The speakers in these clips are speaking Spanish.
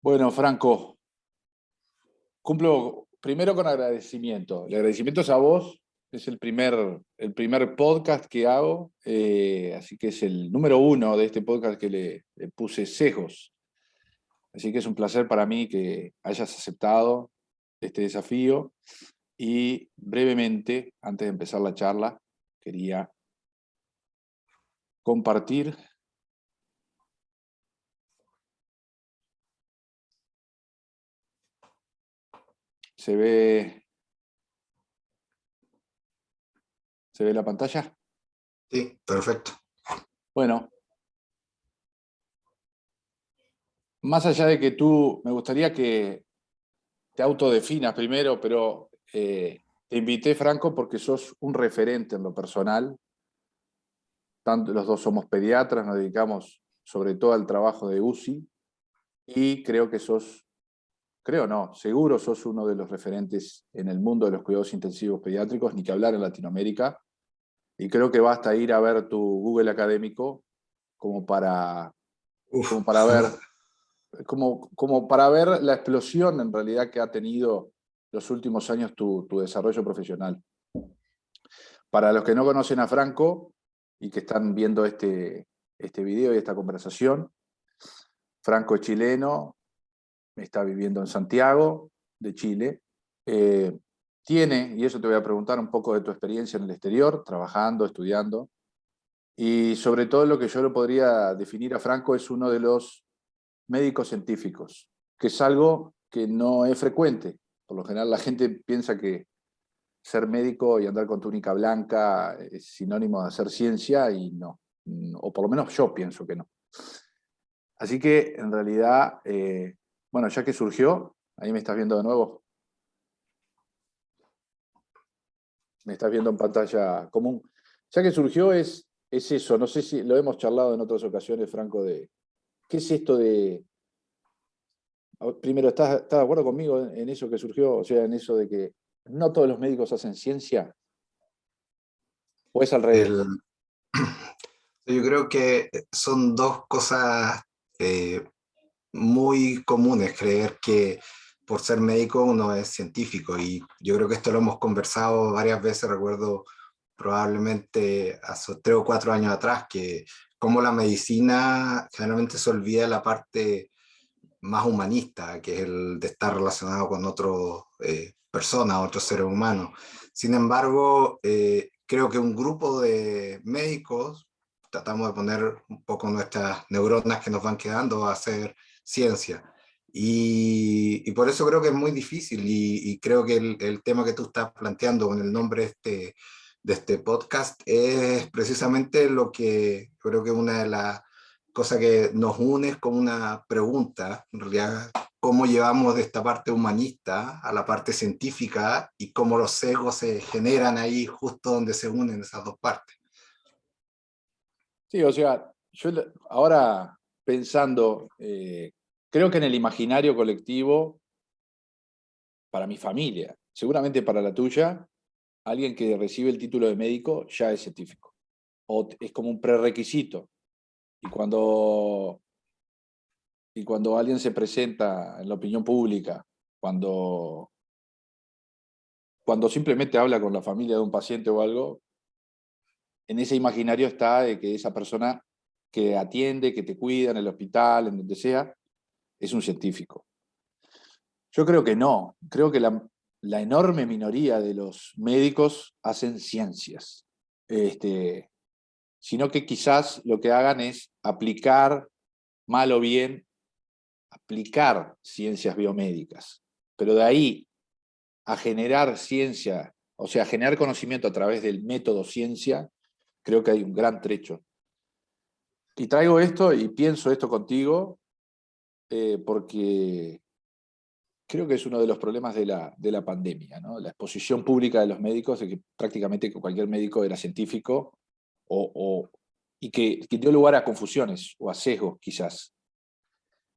Bueno, Franco, cumplo primero con agradecimiento. El agradecimiento es a vos, es el primer podcast que hago, así que es el número uno de este podcast que le puse sesgos. Así que es un placer para mí que hayas aceptado este desafío y brevemente, antes de empezar la charla, quería compartir. ¿Se ve, se ve la pantalla? Sí, perfecto. Bueno, más allá de que me gustaría que te autodefinas primero, pero te invité, Franco, porque sos un referente en lo personal. Tanto, los dos somos pediatras, nos dedicamos sobre todo al trabajo de UCI y creo no, seguro sos uno de los referentes en el mundo de los cuidados intensivos pediátricos, ni que hablar en Latinoamérica. Y creo que basta ir a ver tu Google académico como para, Uf. como para ver como para ver la explosión en realidad que ha tenido los últimos años tu desarrollo profesional. Para los que no conocen a Franco y que están viendo este video y esta conversación, Franco es chileno, está viviendo en Santiago de Chile. Tiene, y eso te voy a preguntar un poco de tu experiencia en el exterior, trabajando, estudiando, y sobre todo lo que yo lo podría definir a Franco es uno de los médicos científicos, que es algo que no es frecuente. Por lo general la gente piensa que ser médico y andar con túnica blanca es sinónimo de hacer ciencia y no. O por lo menos yo pienso que no. Así que en realidad, bueno, ya que surgió, ahí me estás viendo de nuevo, me estás viendo en pantalla común. Ya que surgió es eso, no sé si lo hemos charlado en otras ocasiones, Franco, de qué es esto de. Primero, ¿estás de acuerdo conmigo en eso que surgió? O sea, en eso de que no todos los médicos hacen ciencia, o es al revés. El- yo creo que son dos cosas eh, muy comunes, creer que por ser médico uno es científico, y yo creo que esto lo hemos conversado varias veces. Recuerdo probablemente hace 3 o 4 años atrás que como la medicina generalmente se olvida la parte más humanista, que es el de estar relacionado con otras personas, otros seres humanos. Sin embargo, creo que un grupo de médicos tratamos de poner un poco nuestras neuronas que nos van quedando a hacer ciencia. Y por eso creo que es muy difícil, y creo que el tema que tú estás planteando con el nombre de este podcast es precisamente lo que creo que una de las cosa que nos une es como una pregunta, en realidad, cómo llevamos de esta parte humanista a la parte científica y cómo los sesgos se generan ahí justo donde se unen esas dos partes. Sí, o sea, yo ahora pensando, creo que en el imaginario colectivo, para mi familia, seguramente para la tuya, alguien que recibe el título de médico ya es científico, o es como un prerequisito. Y cuando alguien se presenta en la opinión pública, cuando, cuando simplemente habla con la familia de un paciente o algo, en ese imaginario está de que esa persona que atiende, que te cuida en el hospital, en donde sea, es un científico. Yo creo que no, creo que la enorme minoría de los médicos hacen ciencias, sino que quizás lo que hagan es aplicar, mal o bien, aplicar ciencias biomédicas. Pero de ahí a generar ciencia, o sea, a generar conocimiento a través del método ciencia, creo que hay un gran trecho. Y traigo esto y pienso esto contigo porque creo que es uno de los problemas de la pandemia, ¿no? La exposición pública de los médicos, de que prácticamente cualquier médico era científico y que dio lugar a confusiones o a sesgos quizás,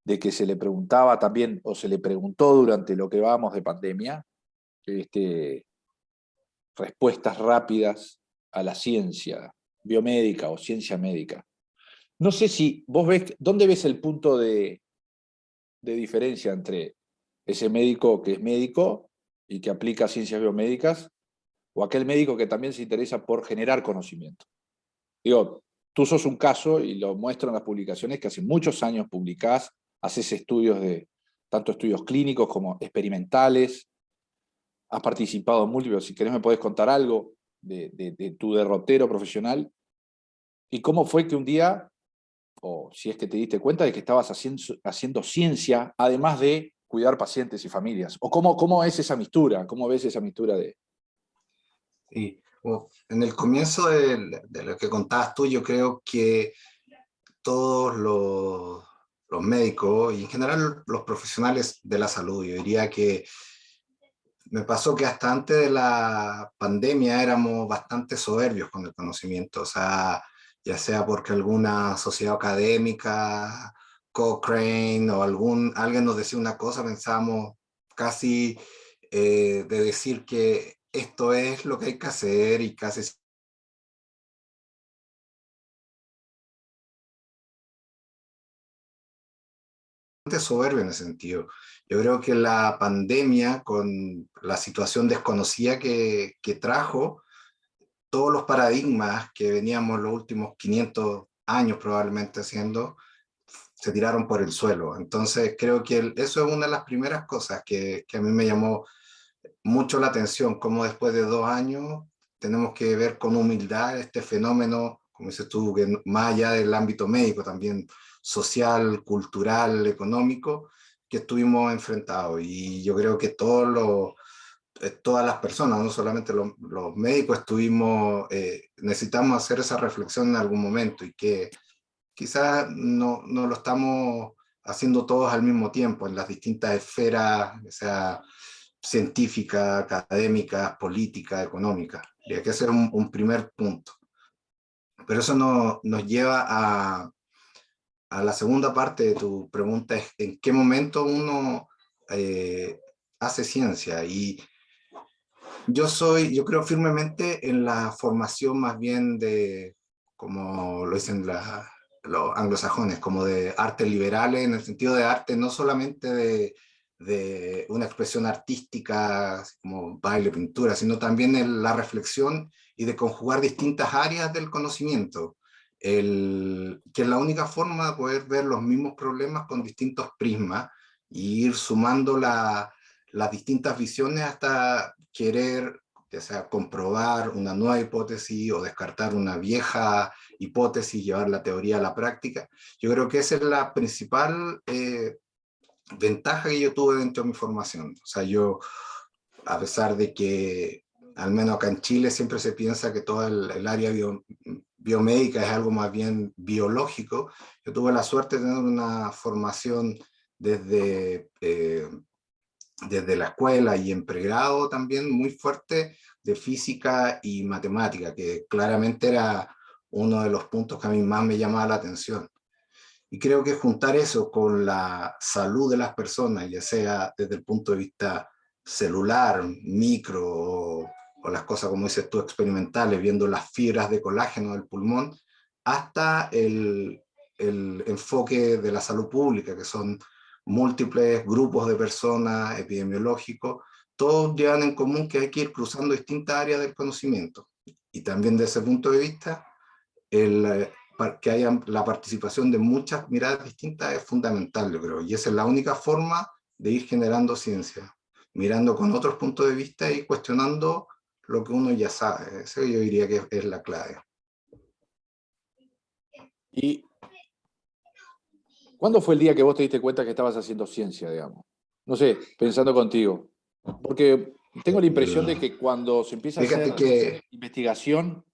de que se le preguntaba también, o se le preguntó durante lo que vamos de pandemia, respuestas rápidas a la ciencia biomédica o ciencia médica. No sé si vos ves, ¿dónde ves el punto de diferencia entre ese médico que es médico y que aplica ciencias biomédicas, o aquel médico que también se interesa por generar conocimiento. Digo, tú sos un caso, y lo muestro en las publicaciones, que hace muchos años publicás, haces estudios tanto estudios clínicos como experimentales, has participado en múltiples, si querés me podés contar algo de tu derrotero profesional, y cómo fue que un día, o si es que te diste cuenta de que estabas haciendo ciencia, además de cuidar pacientes y familias, o cómo es esa mistura, cómo ves esa mistura de... Sí. Bueno, en el comienzo de lo que contabas tú, yo creo que todos los médicos y en general los profesionales de la salud, yo diría que me pasó que hasta antes de la pandemia éramos bastante soberbios con el conocimiento, o sea, ya sea porque alguna sociedad académica, Cochrane o alguien nos decía una cosa, pensábamos casi de decir que esto es lo que hay que hacer y casi soberbio en ese sentido. Yo creo que la pandemia, con la situación desconocida que trajo, todos los paradigmas que veníamos los últimos 500 años probablemente haciendo, se tiraron por el suelo. Entonces creo que eso es una de las primeras cosas que a mí me llamó mucho la atención, cómo después de 2 años tenemos que ver con humildad este fenómeno, como dices tú, que más allá del ámbito médico, también social, cultural, económico, que estuvimos enfrentados. Y yo creo que todas las personas, no solamente los médicos, necesitamos hacer esa reflexión en algún momento y que quizás no lo estamos haciendo todos al mismo tiempo en las distintas esferas, o sea, científicas, académicas, políticas, económicas. Y hay que hacer un primer punto. Pero eso nos lleva a la segunda parte de tu pregunta, es en qué momento uno hace ciencia. Y yo creo firmemente en la formación más bien como lo dicen los anglosajones, como de artes liberales, en el sentido de arte no solamente de una expresión artística, así como baile, pintura, sino también en la reflexión y de conjugar distintas áreas del conocimiento, que es la única forma de poder ver los mismos problemas con distintos prismas y ir sumando las distintas visiones hasta querer, ya sea comprobar una nueva hipótesis o descartar una vieja hipótesis, llevar la teoría a la práctica. Yo creo que esa es la principal ventaja que yo tuve dentro de mi formación. O sea, yo, a pesar de que, al menos acá en Chile, siempre se piensa que toda el área biomédica es algo más bien biológico, yo tuve la suerte de tener una formación desde desde la escuela y en pregrado también muy fuerte de física y matemática, que claramente era uno de los puntos que a mí más me llamaba la atención. Y creo que juntar eso con la salud de las personas, ya sea desde el punto de vista celular, micro, o las cosas, como dices tú, experimentales, viendo las fibras de colágeno del pulmón, hasta el enfoque de la salud pública, que son múltiples grupos de personas, epidemiológicos, todos llevan en común que hay que ir cruzando distintas áreas del conocimiento. Y también desde ese punto de vista, que haya la participación de muchas miradas distintas es fundamental, yo creo. Y esa es la única forma de ir generando ciencia, mirando con otros puntos de vista y cuestionando lo que uno ya sabe. Eso yo diría que es la clave. ¿Y cuándo fue el día que vos te diste cuenta que estabas haciendo ciencia, digamos? No sé, pensando contigo. Porque tengo la impresión de que cuando se empieza a Fíjate hacer que investigación,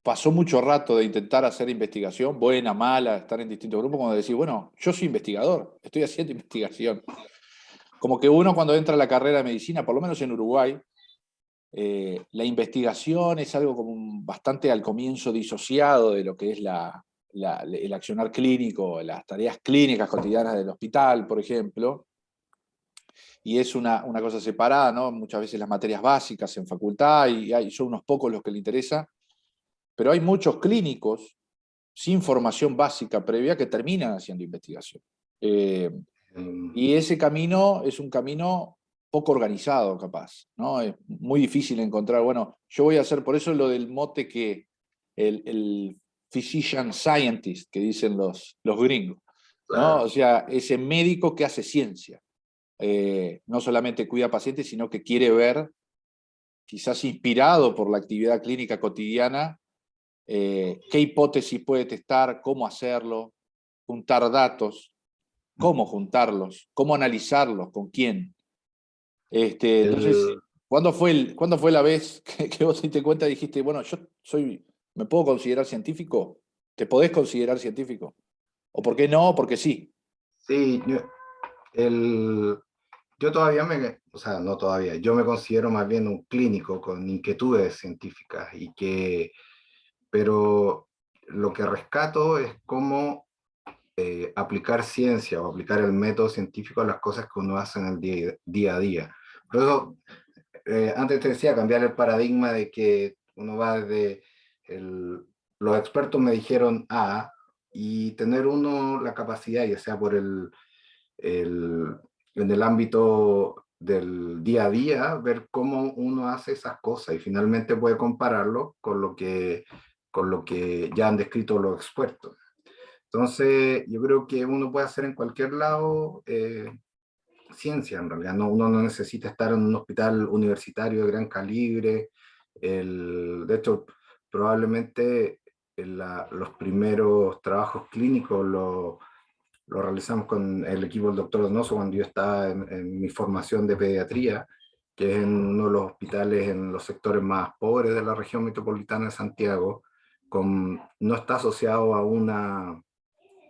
pasó mucho rato de intentar hacer investigación, buena, mala, estar en distintos grupos, cuando decís, bueno, yo soy investigador, estoy haciendo investigación. Como que uno cuando entra a la carrera de medicina, por lo menos en Uruguay, la investigación es algo como bastante al comienzo disociado de lo que es el accionar clínico, las tareas clínicas cotidianas del hospital, por ejemplo, y es una cosa separada, ¿no? Muchas veces las materias básicas en facultad, y son unos pocos los que le interesa, pero hay muchos clínicos sin formación básica previa que terminan haciendo investigación. Eh, Mm, y ese camino es un camino poco organizado, capaz, ¿no? Es muy difícil encontrar, bueno, yo voy a hacer, por eso lo del mote que el physician scientist, que dicen los gringos, ¿no? claro. O sea, ese médico que hace ciencia. No solamente cuida pacientes, sino que quiere ver, quizás inspirado por la actividad clínica cotidiana, qué hipótesis puede testar, cómo hacerlo, juntar datos, cómo juntarlos, cómo analizarlos, con quién. Entonces, El, ¿cuándo fue la vez que vos te diste cuenta y dijiste, bueno, me puedo considerar científico? ¿Te podés considerar científico? ¿O por qué no? Porque sí. sí, el, yo todavía o sea, no todavía, yo me considero más bien un clínico con inquietudes científicas pero lo que rescato es cómo aplicar ciencia o aplicar el método científico a las cosas que uno hace en el día a día. Por eso, antes te decía, cambiar el paradigma de que uno va desde los expertos me dijeron A y tener uno la capacidad, ya sea por el, en el ámbito del día a día, ver cómo uno hace esas cosas y finalmente puede compararlo con lo que ya han descrito los expertos. Entonces, yo creo que uno puede hacer en cualquier lado ciencia, en realidad. No, uno no necesita estar en un hospital universitario de gran calibre. De hecho, probablemente los primeros trabajos clínicos lo realizamos con el equipo del doctor Donoso cuando yo estaba en mi formación de pediatría, que es en uno de los hospitales en los sectores más pobres de la región metropolitana de Santiago, no está asociado a una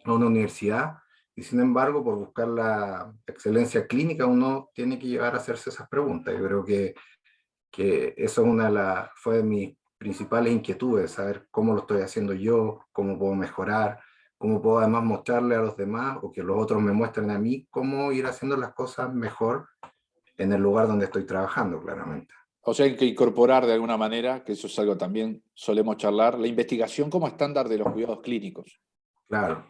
universidad, y sin embargo, por buscar la excelencia clínica, uno tiene que llegar a hacerse esas preguntas. Yo creo que eso es fue de mis principales inquietudes, saber cómo lo estoy haciendo yo, cómo puedo mejorar, cómo puedo además mostrarle a los demás o que los otros me muestren a mí cómo ir haciendo las cosas mejor en el lugar donde estoy trabajando, claramente. O sea, hay que incorporar de alguna manera, que eso es algo también solemos charlar, la investigación como estándar de los cuidados clínicos. Claro,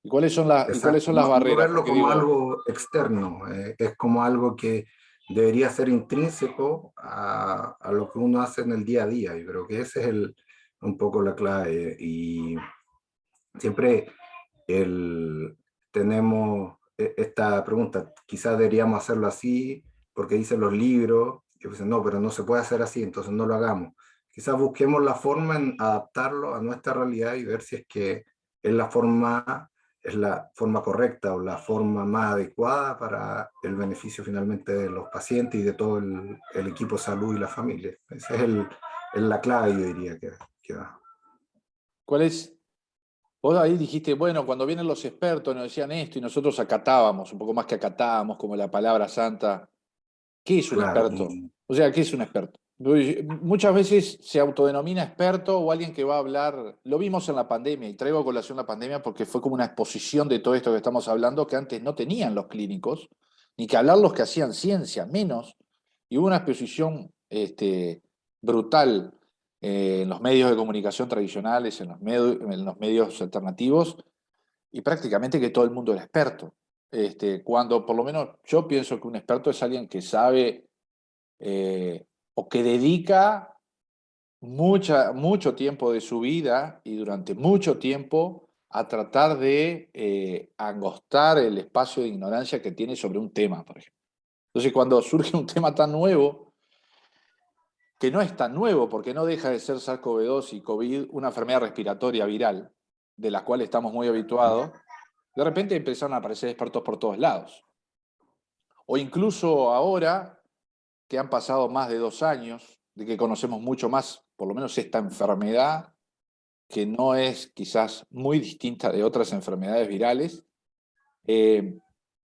Y cuáles exacto. son las No, no barreras? verlo Porque como digo, algo externo, es como algo que debería ser intrínseco a lo que uno hace en el día a día. Yo creo que ese es un poco la clave. Y siempre el, tenemos esta pregunta, quizás deberíamos hacerlo así porque dicen los libros, y dicen, no, pero no se puede hacer así, entonces no lo hagamos. Quizás busquemos la forma en adaptarlo a nuestra realidad y ver si es que es es la forma correcta o la forma más adecuada para el beneficio finalmente de los pacientes y de todo el equipo de salud y la familia. Esa es la clave, yo diría que va. ¿cuál es? Vos ahí dijiste, bueno, cuando vienen los expertos nos decían esto y nosotros acatábamos, un poco más que acatábamos, como la palabra santa. ¿Qué es un Claro, experto? O sea, ¿qué es un experto? Muchas veces se autodenomina experto o alguien que va a hablar, lo vimos en la pandemia, y traigo a colación la pandemia porque fue como una exposición de todo esto que estamos hablando que antes no tenían los clínicos, ni que hablar los que hacían ciencia, menos, y hubo una exposición brutal en los medios de comunicación tradicionales, en los medios alternativos, y prácticamente que todo el mundo era experto. Cuando por lo menos yo pienso que un experto es alguien que sabe o que dedica mucho tiempo de su vida y durante mucho tiempo a tratar de angostar el espacio de ignorancia que tiene sobre un tema, por ejemplo. Entonces, cuando surge un tema tan nuevo, que no es tan nuevo porque no deja de ser SARS-CoV-2 y COVID una enfermedad respiratoria viral, de la cual estamos muy habituados, de repente empezaron a aparecer expertos por todos lados. O incluso ahora, que han pasado más de 2 años, de que conocemos mucho más, por lo menos esta enfermedad, que no es quizás muy distinta de otras enfermedades virales. Eh,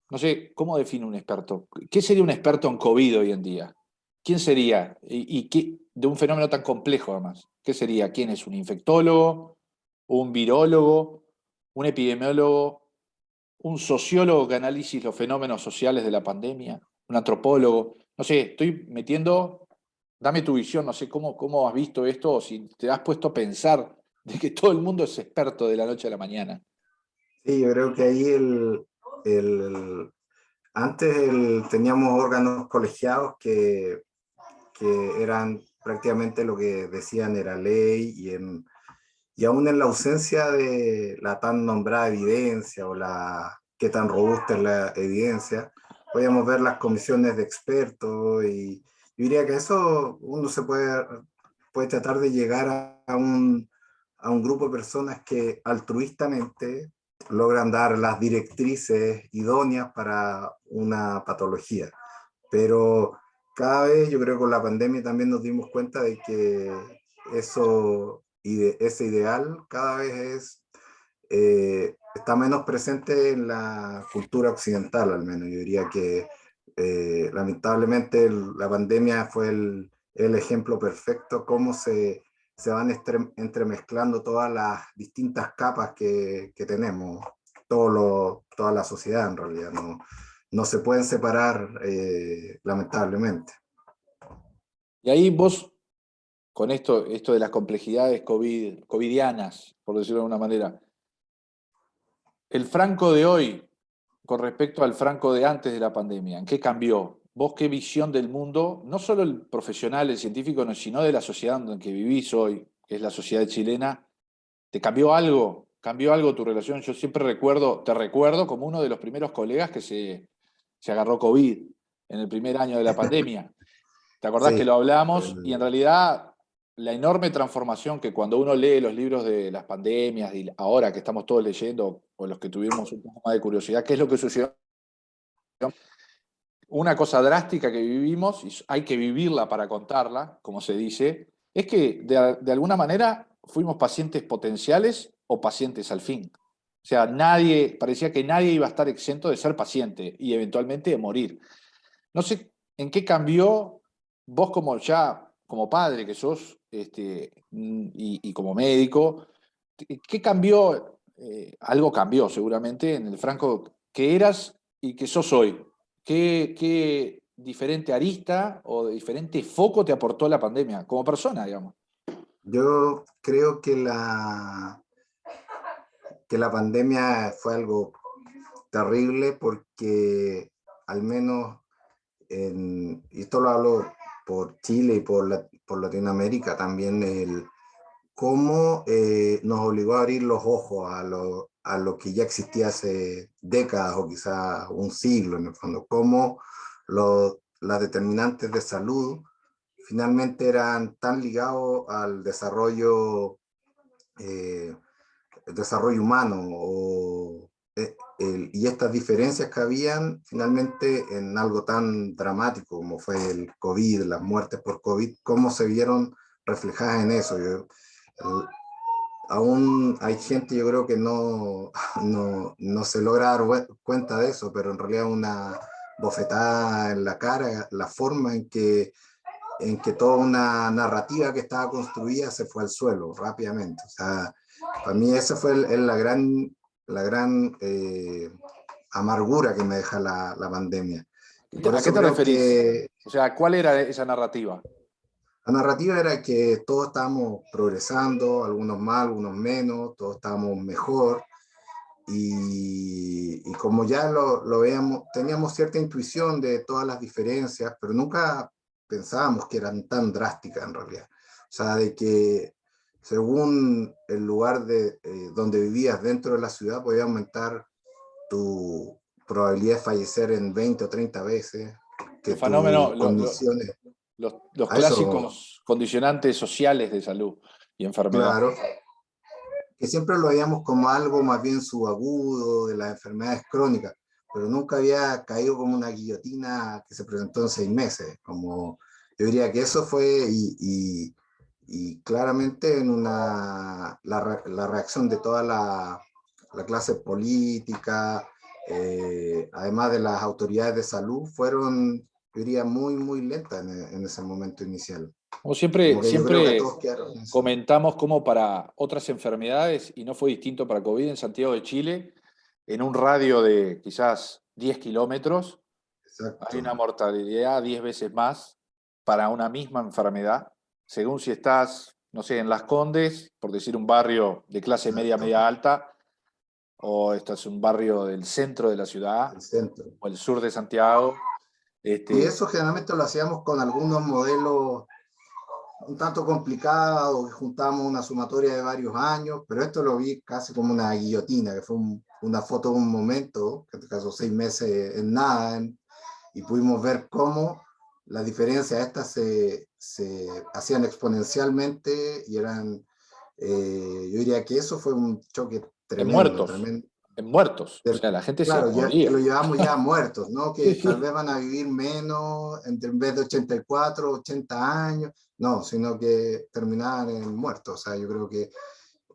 no sé, ¿cómo define un experto? ¿Qué sería un experto en COVID hoy en día? ¿Quién sería? De un fenómeno tan complejo además. ¿Qué sería? ¿Quién es? ¿Un infectólogo? ¿Un virólogo? ¿Un epidemiólogo? ¿Un sociólogo que analice los fenómenos sociales de la pandemia? ¿Un antropólogo? No sé, estoy metiendo, dame tu visión, no sé cómo has visto esto o si te has puesto a pensar de que todo el mundo es experto de la noche a la mañana. sí, yo creo que ahí el, antes teníamos órganos colegiados que eran prácticamente lo que decían era ley, y aún en la ausencia de la tan nombrada evidencia o qué tan robusta es la evidencia, podíamos ver las comisiones de expertos, y yo diría que eso uno puede tratar de llegar a un grupo de personas que altruistamente logran dar las directrices idóneas para una patología. Pero cada vez, yo creo que con la pandemia también nos dimos cuenta de que ese ideal cada vez está menos presente en la cultura occidental, al menos. Yo diría que lamentablemente la pandemia fue el ejemplo perfecto, cómo se van entremezclando todas las distintas capas que tenemos, toda la sociedad en realidad. No se pueden separar, lamentablemente. Y ahí vos, con esto de las complejidades covidianas, por decirlo de alguna manera, el Franco de hoy con respecto al Franco de antes de la pandemia, ¿en qué cambió? ¿Vos qué visión del mundo, no solo el profesional, el científico, sino de la sociedad en que vivís hoy, que es la sociedad chilena, te cambió algo? ¿Cambió algo tu relación? Yo siempre te recuerdo como uno de los primeros colegas que se agarró COVID en el primer año de la pandemia. ¿Te acordás que Sí, lo hablamos? Y en realidad la enorme transformación que cuando uno lee los libros de las pandemias y ahora que estamos todos leyendo, o los que tuvimos un poco más de curiosidad, ¿qué es lo que sucedió? Una cosa drástica que vivimos, y hay que vivirla para contarla, como se dice, es que de alguna manera fuimos pacientes potenciales o pacientes al fin. O sea, parecía que nadie iba a estar exento de ser paciente y eventualmente de morir. No sé en qué cambió vos como padre que sos, y como médico, ¿qué cambió? Algo cambió seguramente en el Franco que eras y que sos hoy. ¿Qué diferente arista o diferente foco te aportó la pandemia como persona, digamos? yo creo que la pandemia fue algo terrible porque al menos, y esto lo hablo por Chile y por Latinoamérica también, cómo nos obligó a abrir los ojos a lo que ya existía hace décadas o quizás un siglo en el fondo, cómo las determinantes de salud finalmente eran tan ligados al eh, desarrollo humano, y estas diferencias que habían finalmente en algo tan dramático como fue el COVID, las muertes por COVID, cómo se vieron reflejadas en eso. Aún hay gente, yo creo que no se logra dar cuenta de eso, pero en realidad una bofetada en la cara, la forma en que toda una narrativa que estaba construida se fue al suelo rápidamente. O sea, para mí esa fue la gran amargura que me deja la pandemia. Y por ¿A qué eso te creo referís? que O sea, ¿cuál era esa narrativa? la narrativa era que todos estábamos progresando, algunos más, algunos menos, todos estábamos mejor, y como ya lo veíamos, teníamos cierta intuición de todas las diferencias, pero nunca pensábamos que eran tan drásticas en realidad. O sea, de que según el lugar donde vivías dentro de la ciudad podía aumentar tu probabilidad de fallecer en 20 o 30 veces, que Los fenómenos, tus condiciones, los a eso, clásicos condicionantes sociales de salud y enfermedad. claro, que siempre lo veíamos como algo más bien subagudo de las enfermedades crónicas, pero nunca había caído como una guillotina que se presentó en 6 meses. Yo diría que eso fue, y claramente la reacción de toda la clase política, además de las autoridades de salud, fueron, yo diría, muy, muy lentas en ese momento inicial. Como Como siempre, que yo creo que siempre todos quedaron en eso. comentamos cómo para otras enfermedades, y no fue distinto para COVID en Santiago de Chile, en un radio de quizás 10 kilómetros, hay Exacto. una mortalidad 10 veces más para una misma enfermedad, según si estás, no sé, en Las Condes, por decir un barrio de clase media, Exacto. media alta, o esto es un barrio del centro de la ciudad, el centro. o el sur de Santiago. Y eso generalmente lo hacíamos con algunos modelos un tanto complicados, que juntábamos una sumatoria de varios años, pero esto lo vi casi como una guillotina, que fue una foto de un momento, que en este caso 6 meses en nada, y pudimos ver cómo las diferencias estas se hacían exponencialmente y eran, yo diría que eso fue un choque En tremendo, muertos, tremendo. en muertos. O sea, la gente se Claro, ya, que moría. lo llevamos ya muertos, ¿no? Sí, Que tal sí. vez van a vivir menos, en vez de 84, 80 años, no, sino que terminaban en muertos. O sea, yo creo que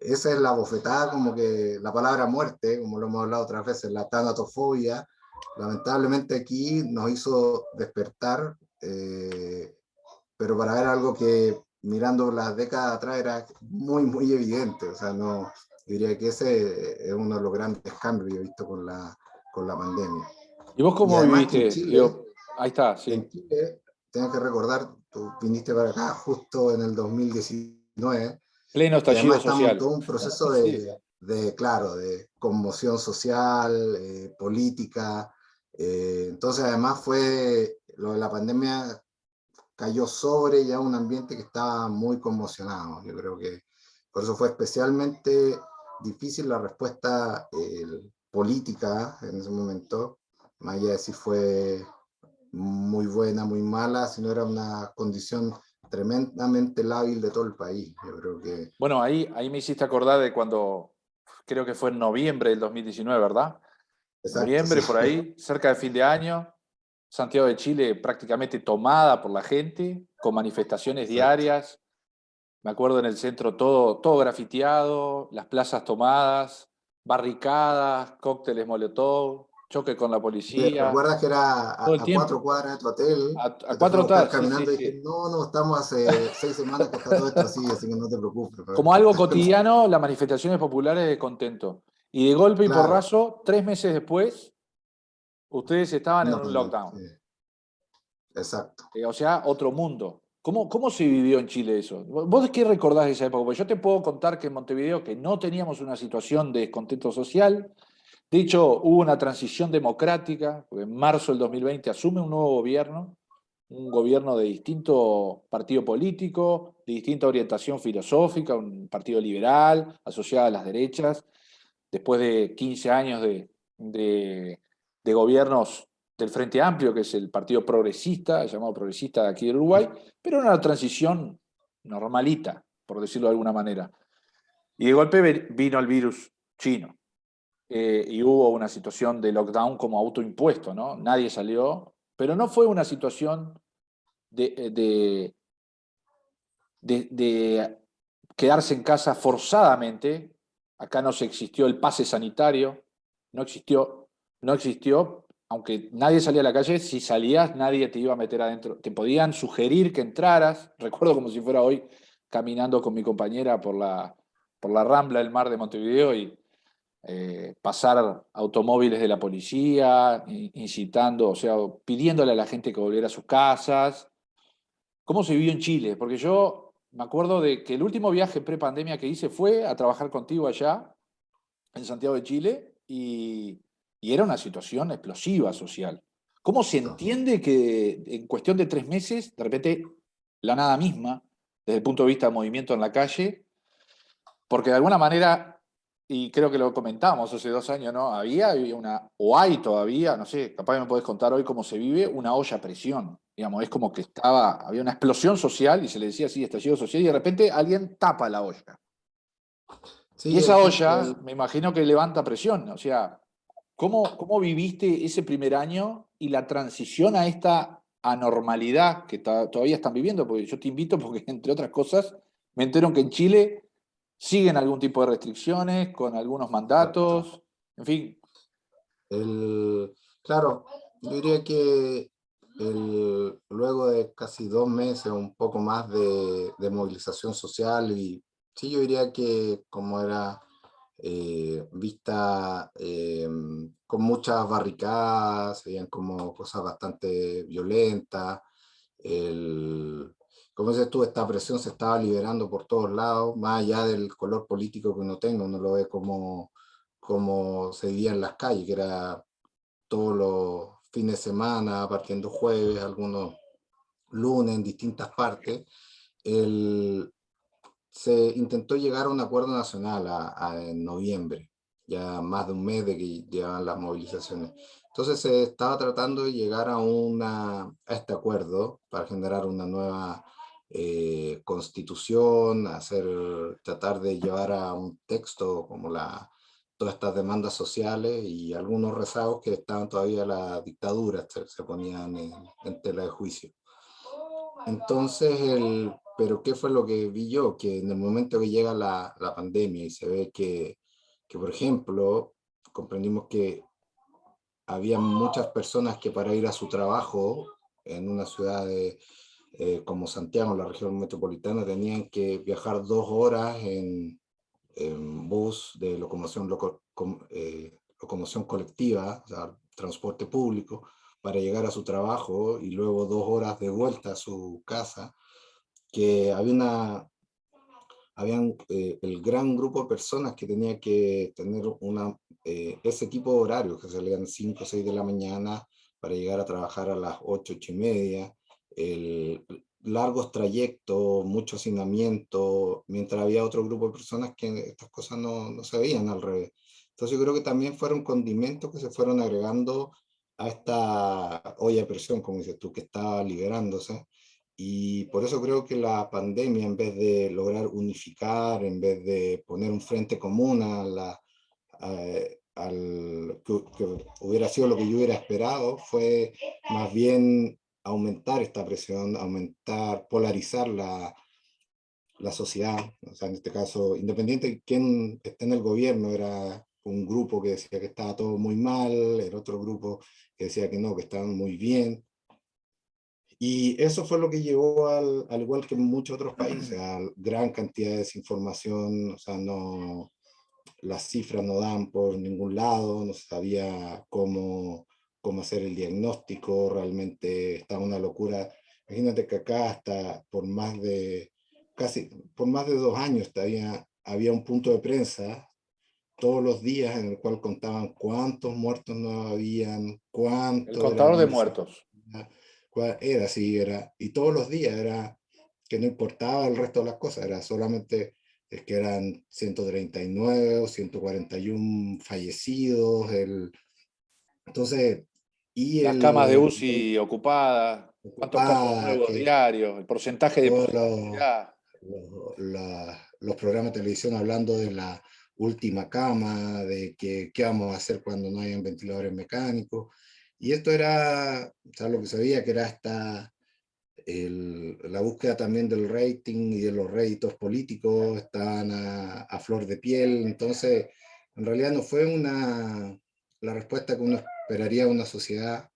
esa es la bofetada, como que la palabra muerte, como lo hemos hablado otras veces, la tanatofobia, lamentablemente aquí nos hizo despertar, pero para ver algo que mirando las décadas atrás era muy, muy evidente. O sea, no, yo diría que ese es uno de los grandes cambios que he visto con la pandemia. ¿Y vos Y cómo además que viviste? Digo, ahí está, sí. En Chile, tengo que recordar, tú viniste para acá justo en el 2019, Pleno que además estallido estamos en social. todo un proceso Sí. claro, de conmoción social, política. Entonces, además fue lo de la pandemia cayó sobre ya un ambiente que estaba muy conmocionado. Yo creo que por eso fue especialmente difícil la respuesta política en ese momento, más allá de si fue muy buena, muy mala, sino era una condición tremendamente lábil de todo el país. Yo creo que... Bueno, ahí me hiciste acordar de cuando, creo que fue en noviembre del 2019, ¿verdad? Exacto, sí. Noviembre, por ahí, cerca de fin de año, Santiago de Chile prácticamente tomada por la gente, con manifestaciones Exacto. diarias. Me acuerdo en el centro todo grafiteado, las plazas tomadas, barricadas, cócteles Molotov, choque con la ¿Te policía, acuerdas que era todo el a 4 cuadras tiempo. de tu hotel, A que te fue a cuatro buscar horas, sí, sí, caminando y dije, sí. no, no, estamos hace 6 semanas que está todo esto así que no te preocupes. Como algo cotidiano, las manifestaciones populares de contento. Y de golpe y Claro, porrazo, 3 meses después, ustedes estaban en no, un no, lockdown. sí, exacto. O sea, otro mundo. ¿Cómo se vivió en Chile eso? ¿Vos qué recordás de esa época? Porque yo te puedo contar que en Montevideo, que no teníamos una situación de descontento social, de hecho hubo una transición democrática, porque en marzo del 2020 asume un nuevo gobierno, un gobierno de distinto partido político, de distinta orientación filosófica, un partido liberal, asociado a las derechas, después de 15 años de gobiernos del Frente Amplio, que es el partido progresista, llamado progresista de aquí del Uruguay, pero era una transición normalita, por decirlo de alguna manera. Y de golpe vino el virus chino, y hubo una situación de lockdown como autoimpuesto, ¿no? Nadie salió, pero no fue una situación de, de, de quedarse en casa forzadamente. Acá no se existió el pase sanitario, no existió, aunque nadie salía a la calle, si salías nadie te iba a meter adentro, te podían sugerir que entraras, recuerdo como si fuera hoy caminando con mi compañera por la Rambla del Mar de Montevideo y pasar automóviles de la policía, incitando, o sea, pidiéndole a la gente que volviera a sus casas. ¿Cómo se vivió en Chile? Porque yo me acuerdo de que el último viaje pre-pandemia que hice fue a trabajar contigo allá, en Santiago de Chile, y era una situación explosiva social. ¿Cómo se entiende que en cuestión de 3 meses, de repente, la nada misma, desde el punto de vista de movimiento en la calle, porque de alguna manera, y creo que lo comentamos hace 2 años, ¿no? Había una, o hay todavía, no sé, capaz me podés contar hoy cómo se vive, una olla a presión. Digamos, es como que había una explosión social y se le decía así, estallido social, y de repente alguien tapa la olla. Y Sí, esa olla, me imagino que levanta presión. O sea, ¿cómo viviste ese primer año y la transición a esta anormalidad que todavía están viviendo? Porque yo te invito porque, entre otras cosas, me entero que en Chile siguen algún tipo de restricciones, con algunos exacto. mandatos, en fin. Claro, yo diría que luego de casi 2 meses, un poco más de movilización social, y sí, yo diría que como era vista con muchas barricadas, se veían como cosas bastante violentas, como dices tú, esta presión se estaba liberando por todos lados, más allá del color político que uno tenga, uno lo ve como se vivía en las calles, que era todos los fines de semana, partiendo jueves, algunos lunes en distintas partes, se intentó llegar a un acuerdo nacional en noviembre, ya más de un mes de que llevaban las movilizaciones. Entonces se estaba tratando de llegar a este acuerdo para generar una nueva constitución, tratar de llevar a un texto como todas estas demandas sociales y algunos rezagos que estaban todavía la dictadura, se ponían en tela de juicio. Entonces, pero ¿qué fue lo que vi yo? Que en el momento que llega la pandemia y se ve que, por ejemplo, comprendimos que había muchas personas que para ir a su trabajo en una ciudad como Santiago, la región metropolitana, tenían que viajar 2 horas en bus de locomoción colectiva, o sea, transporte público, para llegar a su trabajo y luego 2 horas de vuelta a su casa, que habían el gran grupo de personas que tenía que tener ese tipo de horarios, que salían 5 o 6 de la mañana para llegar a trabajar a las 8, 8:30, largos trayectos, mucho hacinamiento, mientras había otro grupo de personas que estas cosas no se veían al revés. Entonces yo creo que también fueron condimentos que se fueron agregando a esta olla de presión, como dices tú, que estaba liberándose. Y por eso creo que la pandemia, en vez de lograr unificar, en vez de poner un frente común que hubiera sido lo que yo hubiera esperado, fue más bien aumentar esta presión, polarizar la sociedad. O sea, en este caso, independiente de quién esté en el gobierno, era un grupo que decía que estaba todo muy mal, el otro grupo que decía que no, que estaban muy bien. Y eso fue lo que llevó, al igual que en muchos otros países, a gran cantidad de desinformación. O sea, las cifras no dan por ningún lado, no se sabía cómo hacer el diagnóstico, realmente estaba una locura. Imagínate que acá hasta por más de 2 años había un punto de prensa todos los días en el cual contaban cuántos muertos no habían, El cuánto era el contador de índice, muertos. era así, y todos los días era que no importaba el resto de las cosas, era solamente es que eran 139 o 141 fallecidos, entonces, y Las camas de UCI ocupadas, cuántos casos ocupada, nuevos que diarios, el porcentaje de todos positividad. los programas de televisión hablando de la última cama, de qué vamos a hacer cuando no hayan ventiladores mecánicos. Y esto era, o sea, lo que se veía que era la búsqueda también del rating y de los réditos políticos, estaban a flor de piel. Entonces, en realidad no fue la respuesta que uno esperaría de una sociedad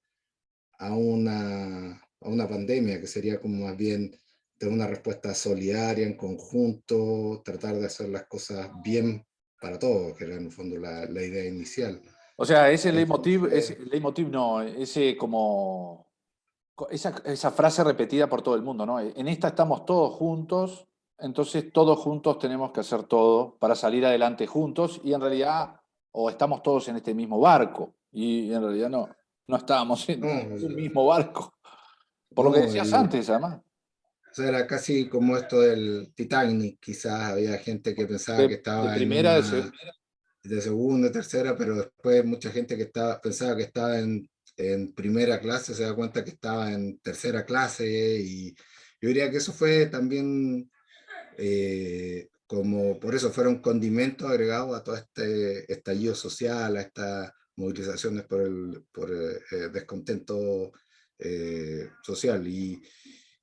a una pandemia, que sería como más bien tener una respuesta solidaria, en conjunto, tratar de hacer las cosas bien para todos, que era en el fondo la idea inicial. O sea, ese Entonces, leitmotiv no, esa frase repetida por todo el mundo, ¿no? En esta estamos todos juntos, entonces todos juntos tenemos que hacer todo para salir adelante juntos y en realidad, o estamos todos en este mismo barco y en realidad no estábamos no, en un mismo barco. Por lo que no, decías antes, además. o sea, era casi como esto del Titanic, quizás había gente que pensaba que De estaba en primera, una de segunda, tercera, pero después mucha gente que pensaba que estaba en primera clase se da cuenta que estaba en tercera clase, y yo diría que eso fue también como por eso fueron condimentos agregados a todo este estallido social, a estas movilizaciones por descontento social. Y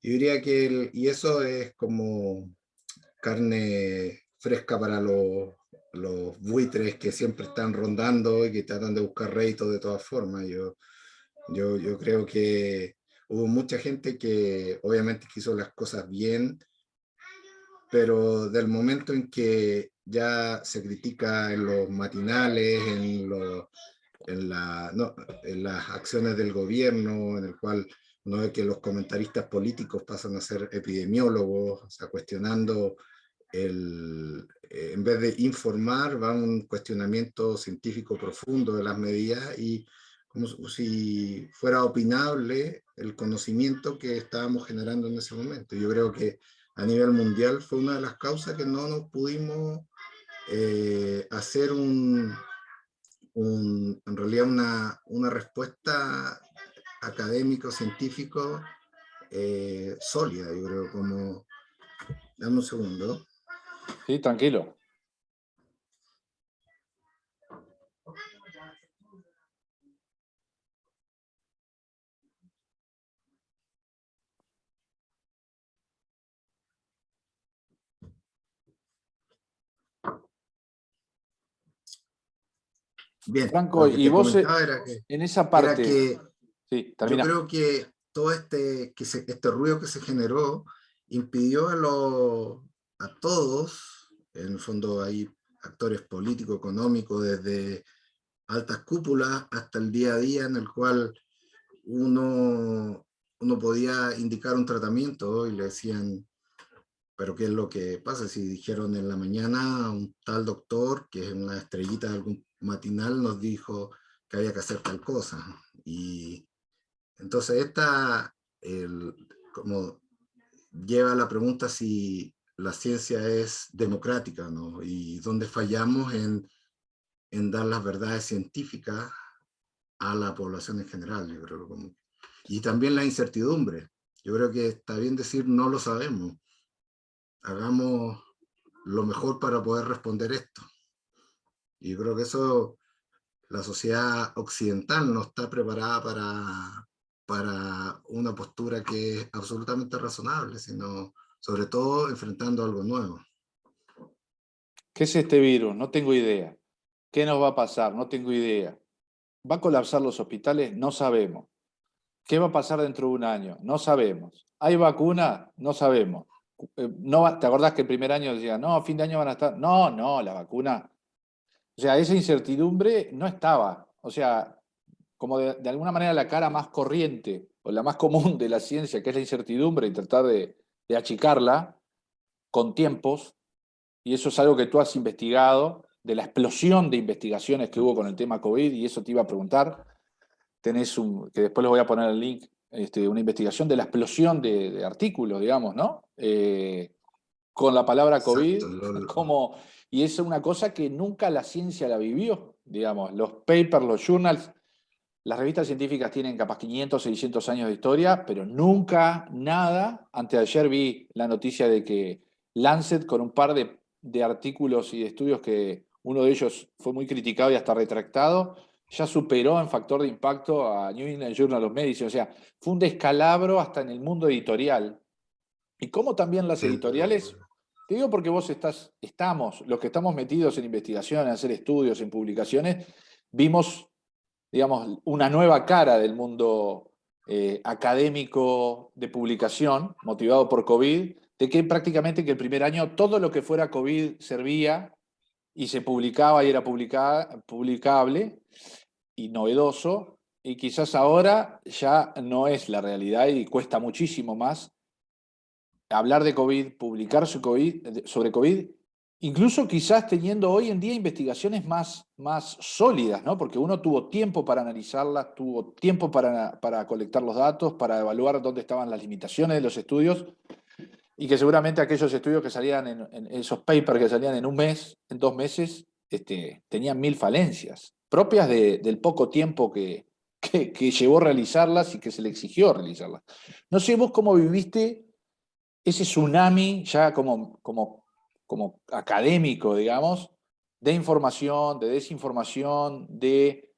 diría que y eso es como carne fresca para los buitres que siempre están rondando y que tratan de buscar réditos de todas formas. Yo creo que hubo mucha gente que obviamente quiso las cosas bien, pero del momento en que ya se critica en los matinales, no, en las acciones del gobierno, en el cual uno ve que los comentaristas políticos pasan a ser epidemiólogos, o sea, cuestionando en vez de informar, va un cuestionamiento científico profundo de las medidas y como si fuera opinable el conocimiento que estábamos generando en ese momento. Yo creo que a nivel mundial fue una de las causas que no nos pudimos hacer en realidad una respuesta académico-científico sólida, yo creo, como... Dame un segundo. Sí, tranquilo. Bien, Franco, lo que y te vos comentaba en esa era parte, que sí, yo termina. creo que todo este ruido que se generó impidió a todos, en el fondo hay actores políticos, económicos, desde altas cúpulas hasta el día a día en el cual uno podía indicar un tratamiento y le decían, pero ¿qué es lo que pasa? Si dijeron en la mañana un tal doctor, que es una estrellita de algún matinal, nos dijo que había que hacer tal cosa. Y entonces como lleva a la pregunta si la ciencia es democrática, ¿no? Y dónde fallamos en dar las verdades científicas a la población en general, yo creo. Y también la incertidumbre. Yo creo que está bien decir no lo sabemos. Hagamos lo mejor para poder responder esto. Y yo creo que eso, la sociedad occidental no está preparada para una postura que es absolutamente razonable, sino sobre todo enfrentando algo nuevo. ¿Qué es este virus? No tengo idea. ¿Qué nos va a pasar? No tengo idea. ¿Va a colapsar los hospitales? No sabemos. ¿Qué va a pasar dentro de un año? No sabemos. ¿Hay vacuna? No sabemos. No, ¿te acordás que el primer año decía, no, a fin de año van a estar? No, no, la vacuna. O sea, esa incertidumbre no estaba. O sea, como de alguna manera la cara más corriente o la más común de la ciencia, que es la incertidumbre, y tratar de achicarla con tiempos, y eso es algo que tú has investigado, de la explosión de investigaciones que hubo con el tema COVID, y eso te iba a preguntar. Tenés que después les voy a poner el link, una investigación de la explosión de artículos, digamos, ¿no? Con la palabra Exacto. COVID, como, y es una cosa que nunca la ciencia la vivió, digamos, los papers, los journals, las revistas científicas tienen capaz 500, 600 años de historia, pero nunca nada. Antes de ayer vi la noticia de que Lancet, con un par de artículos y de estudios que uno de ellos fue muy criticado y hasta retractado, ya superó en factor de impacto a New England Journal of Medicine. O sea, fue un descalabro hasta en el mundo editorial. Y como también las Sí, editoriales, te digo porque vos estamos, los que estamos metidos en investigación, en hacer estudios, en publicaciones, vimos, digamos, una nueva cara del mundo académico de publicación, motivado por COVID, de que prácticamente que el primer año todo lo que fuera COVID servía y se publicaba y era publicable y novedoso, y quizás ahora ya no es la realidad y cuesta muchísimo más hablar de COVID, publicar sobre COVID, incluso quizás teniendo hoy en día investigaciones más sólidas, ¿no? Porque uno tuvo tiempo para analizarlas, tuvo tiempo para colectar los datos, para evaluar dónde estaban las limitaciones de los estudios, y que seguramente aquellos estudios que salían en esos papers que salían en un mes, en 2 meses, tenían 1000 falencias, propias del poco tiempo que llevó realizarlas y que se le exigió realizarlas. No sé vos cómo viviste ese tsunami ya como académico, digamos, de información, de desinformación, de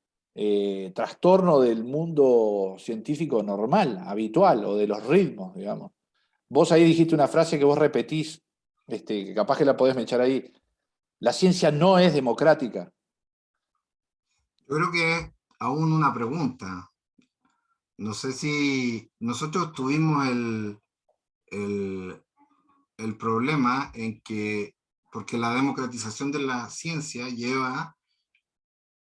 trastorno del mundo científico normal, habitual, o de los ritmos, digamos. Vos ahí dijiste una frase que vos repetís, que capaz que la podés echar ahí. La ciencia no es democrática. yo creo que aún una pregunta. No sé si nosotros tuvimos el, el problema en que, porque la democratización de la ciencia lleva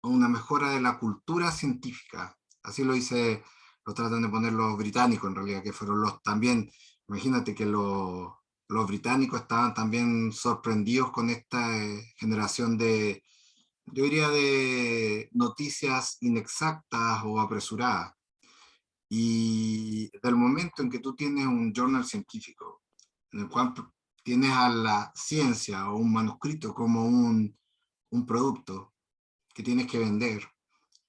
a una mejora de la cultura científica. Así lo tratan de poner los británicos en realidad, que fueron los también, imagínate que los los británicos estaban también sorprendidos con esta generación de, yo diría, de noticias inexactas o apresuradas. Y del momento en que tú tienes un journal científico, en el cual tienes a la ciencia o un manuscrito como un producto que tienes que vender,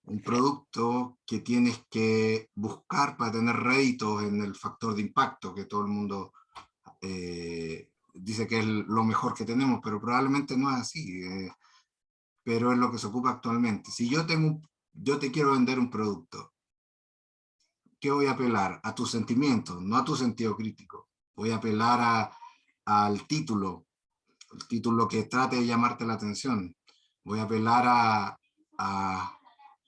un producto que tienes que buscar para tener réditos en el factor de impacto, que todo el mundo dice que es lo mejor que tenemos, pero probablemente no es así, pero es lo que se ocupa actualmente. Si yo te quiero vender un producto, ¿qué voy a apelar? A tus sentimientos, no a tu sentido crítico. Voy a apelar al título, el título que trate de llamarte la atención. Voy a apelar a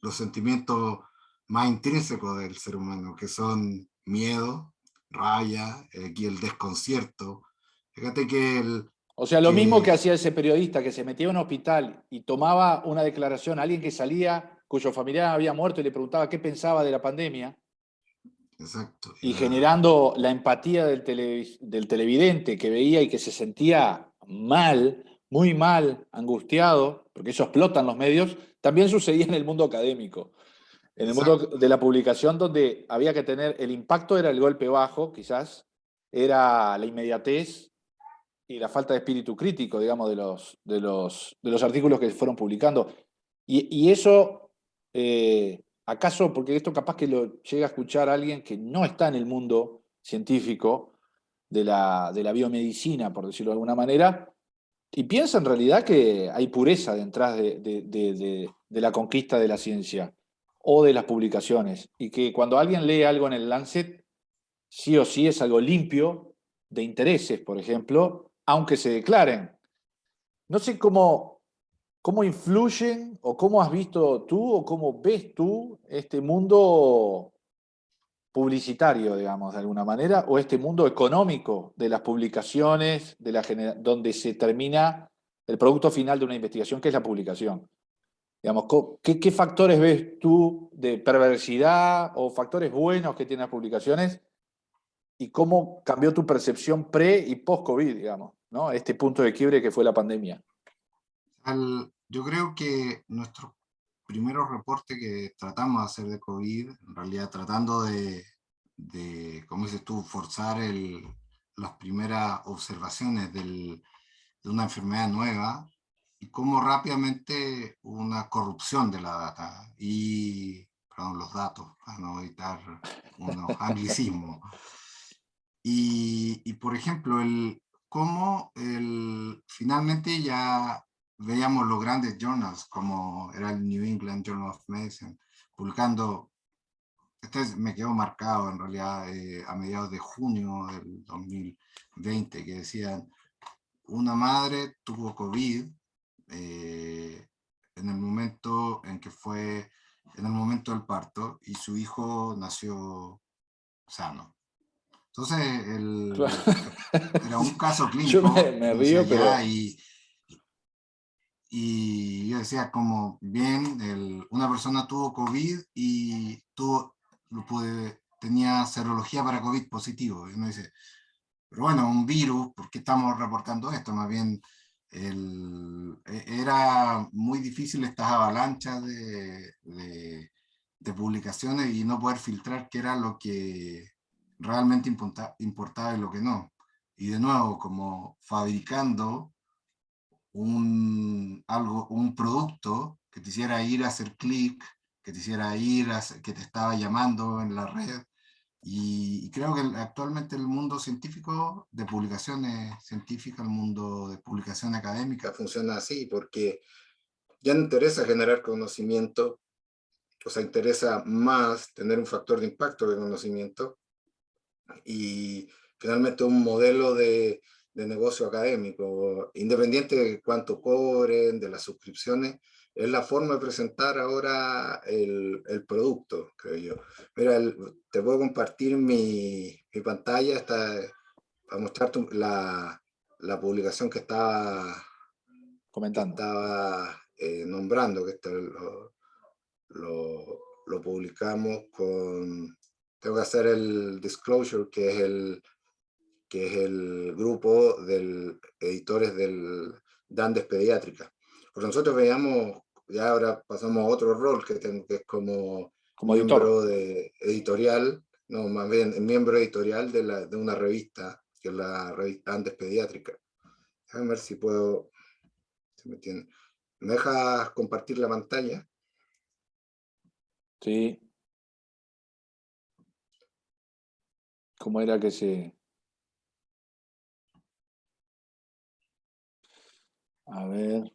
los sentimientos más intrínsecos del ser humano, que son miedo, rabia, aquí el desconcierto. Fíjate que O sea, lo mismo que hacía ese periodista que se metía a un hospital y tomaba una declaración a alguien que salía, cuyo familiar había muerto, y le preguntaba qué pensaba de la pandemia, exacto, y generando la empatía del televidente que veía y que se sentía mal, muy mal, angustiado, porque eso explota en los medios, también sucedía en el mundo académico. En el mundo exacto, de la publicación, donde había que tener, el impacto era el golpe bajo, quizás, era la inmediatez y la falta de espíritu crítico, digamos, de los artículos que fueron publicando. Y eso, ¿acaso, porque esto capaz que lo llega a escuchar alguien que no está en el mundo científico de la biomedicina, por decirlo de alguna manera, y piensa en realidad que hay pureza detrás de la conquista de la ciencia o de las publicaciones, y que cuando alguien lee algo en el Lancet, sí o sí es algo limpio de intereses, por ejemplo, aunque se declaren. No sé cómo influyen o cómo has visto tú o cómo ves tú este mundo publicitario, digamos, de alguna manera, o este mundo económico de las publicaciones, donde se termina el producto final de una investigación, que es la publicación. Digamos, ¿qué factores ves tú de perversidad o factores buenos que tienen las publicaciones y cómo cambió tu percepción pre y post-COVID, digamos, ¿no? Este punto de quiebre que fue la pandemia? yo creo que nuestros primeros reportes que tratamos de hacer de COVID, en realidad tratando como dices tú, forzar las primeras observaciones de una enfermedad nueva y cómo rápidamente hubo una corrupción de la data y, perdón, los datos, para no evitar unos anglicismos. Y por ejemplo, cómo finalmente ya veíamos los grandes journals, como era el New England Journal of Medicine, publicando, me quedó marcado en realidad a mediados de junio del 2020, que decían, una madre tuvo COVID en el momento en que fue, en el momento del parto, y su hijo nació sano. Entonces, era un caso Yo me, clínico, me yo decía río, ya, pero y yo decía como, bien, una persona tuvo COVID y tenía serología para COVID positivo. Y uno dice, pero bueno, un virus, ¿por qué estamos reportando esto? Más bien, era muy difícil estas avalanchas de publicaciones y no poder filtrar qué era lo que realmente importaba y lo que no. Y de nuevo, como fabricando un producto que te hiciera ir a hacer clic, que te hiciera que te estaba llamando en la red. Y creo que actualmente el mundo científico de publicaciones científicas, el mundo de publicación académica funciona así, porque ya no interesa generar conocimiento, o sea, interesa más tener un factor de impacto de conocimiento y finalmente un modelo de negocio académico, independiente de cuánto cobren, de las suscripciones, es la forma de presentar ahora el producto, creo yo. Mira, te puedo compartir mi pantalla para mostrarte la publicación que comentando. estaba nombrando, que lo publicamos con, tengo que hacer el disclosure, que es que es el grupo de editores de Andes Pediátrica. Porque nosotros veíamos, ya ahora pasamos a otro rol que es como editor. miembro editorial, no, más bien miembro editorial de una revista, que es la revista Andes Pediátrica. Déjame ver si puedo, si me entienden. ¿Me dejas compartir la pantalla? Sí. ¿Cómo era que se...? A ver.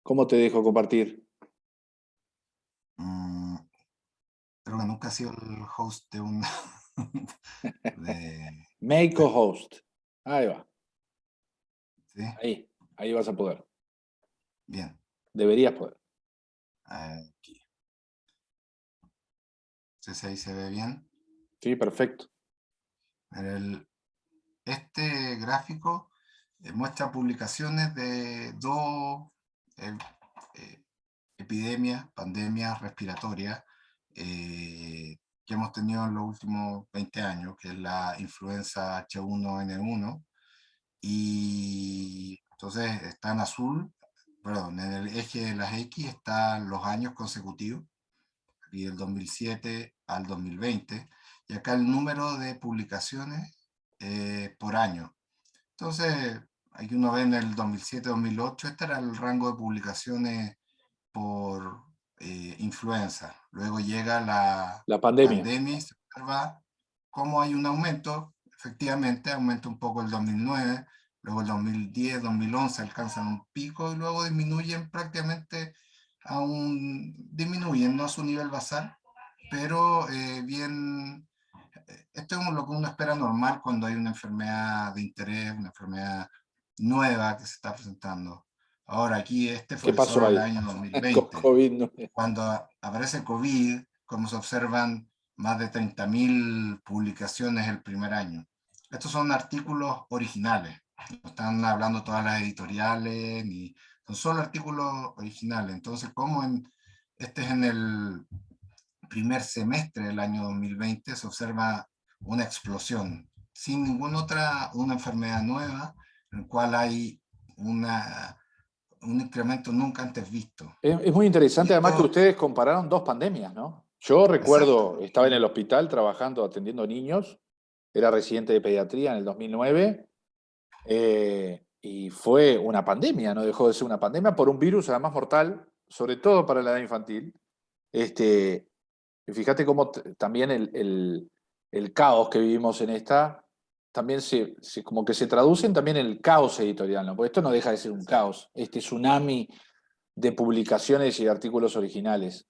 ¿Cómo te dejo compartir? Creo que nunca he sido el host de un... Make host. Ahí va. ¿Sí? Ahí vas a poder. Bien. Deberías poder. Aquí. Entonces ahí se ve bien. Sí, perfecto. Este gráfico muestra publicaciones de dos epidemias, pandemias respiratorias que hemos tenido en los últimos 20 años, que es la influenza H1N1. Y entonces está en azul, perdón, en el eje de las X están los años consecutivos, y del 2007 al 2020, y acá el número de publicaciones por año. Entonces, aquí uno ve en el 2007-2008, este era el rango de publicaciones por influenza. Luego llega la pandemia. pandemia y se observa cómo hay un aumento, efectivamente, aumenta un poco el 2009, luego el 2010, 2011 alcanzan un pico y luego disminuyen prácticamente disminuyen, no a su nivel basal, pero bien, esto es lo que uno espera normal cuando hay una enfermedad de interés, una enfermedad nueva que se está presentando. Ahora, aquí ¿Qué fue pasó solo el ahí? año Con 2020. COVID. No. Cuando aparece COVID, como se observan más de 30.000 publicaciones el primer año. Estos son artículos originales, no están hablando todas las editoriales, ni son solo artículos originales. Entonces, este es en el primer semestre del año 2020, se observa una explosión, sin ninguna una enfermedad nueva, en la cual hay un incremento nunca antes visto. Es muy Y interesante además que esto, ustedes compararon dos pandemias, ¿no? Yo exacto. recuerdo, estaba en el hospital trabajando, atendiendo niños, era residente de pediatría en el 2009, y fue una pandemia, no dejó de ser una pandemia por un virus además mortal, sobre todo para la edad infantil. Y fíjate cómo también el caos que vivimos en esta, también como que se traducen también en el caos editorial, ¿no? Porque esto no deja de ser un caos, este tsunami de publicaciones y artículos originales.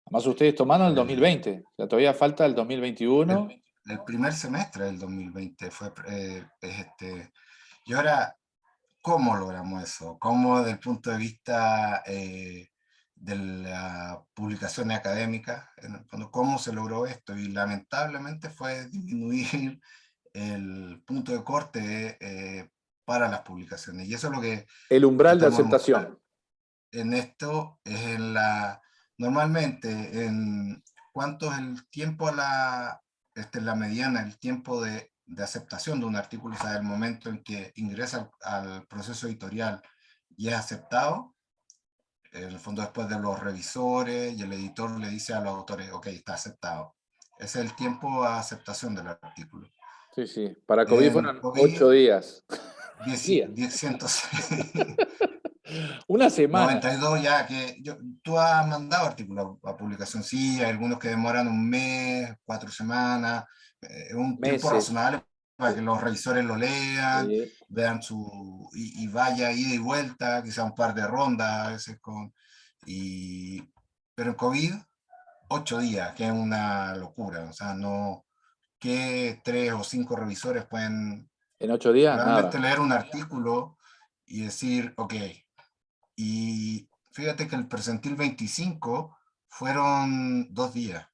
Además, ustedes tomaron el El, 2020, o sea, todavía falta el 2021. el primer semestre del 2020 fue y ahora, ¿cómo logramos eso? ¿Cómo desde el punto de vista de la publicación académica, en el fondo, cómo se logró esto? Y lamentablemente fue disminuir el punto de corte para las publicaciones. Y eso es lo que El umbral de tratamos de mostrar aceptación. en esto, es normalmente, en cuánto es el tiempo la mediana, el tiempo de aceptación de un artículo, o sea, el momento en que ingresa al proceso editorial y es aceptado, en el fondo después de los revisores y el editor le dice a los autores, ok, está aceptado. Ese es el tiempo de aceptación del artículo. Sí, sí. Para COVID En fueron COVID, 8 días. 10, Días. 106. Una semana. 92 ya, tú has mandado artículos a publicación, sí, hay algunos que demoran un mes, 4 semanas, un tiempo Meses. razonable para que los revisores lo lean, Sí. vean y vaya ida y vuelta, quizá un par de rondas a veces pero en COVID, 8 días, que es una locura, o sea, no, que 3 o 5 revisores pueden En 8 días, realmente nada. leer un artículo y decir, ok. Y fíjate que el percentil 25 fueron 2 días.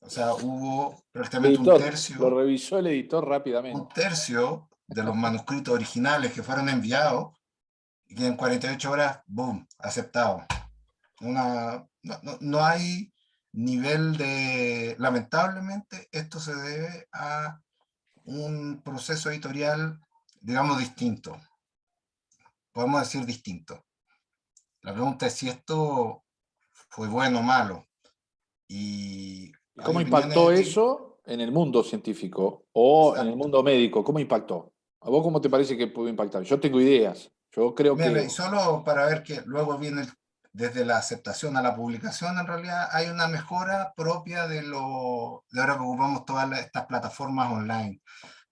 O sea, hubo El prácticamente un editor, lo tercio, revisó el editor un rápidamente. tercio de los manuscritos originales que fueron enviados y que en 48 horas, boom, aceptado. No hay nivel de... Lamentablemente, esto se debe a un proceso editorial, digamos, distinto. Podemos decir distinto. La pregunta es si esto fue bueno o malo. Y ¿Y hay cómo impactó opiniones. eso en el mundo científico o en el Exacto. mundo médico? ¿Cómo impactó? ¿A vos cómo te parece que pudo impactar? Yo tengo ideas. Yo creo Mira, que y solo para ver que luego viene desde la aceptación a la publicación, en realidad hay una mejora propia de ahora que ocupamos todas estas plataformas online,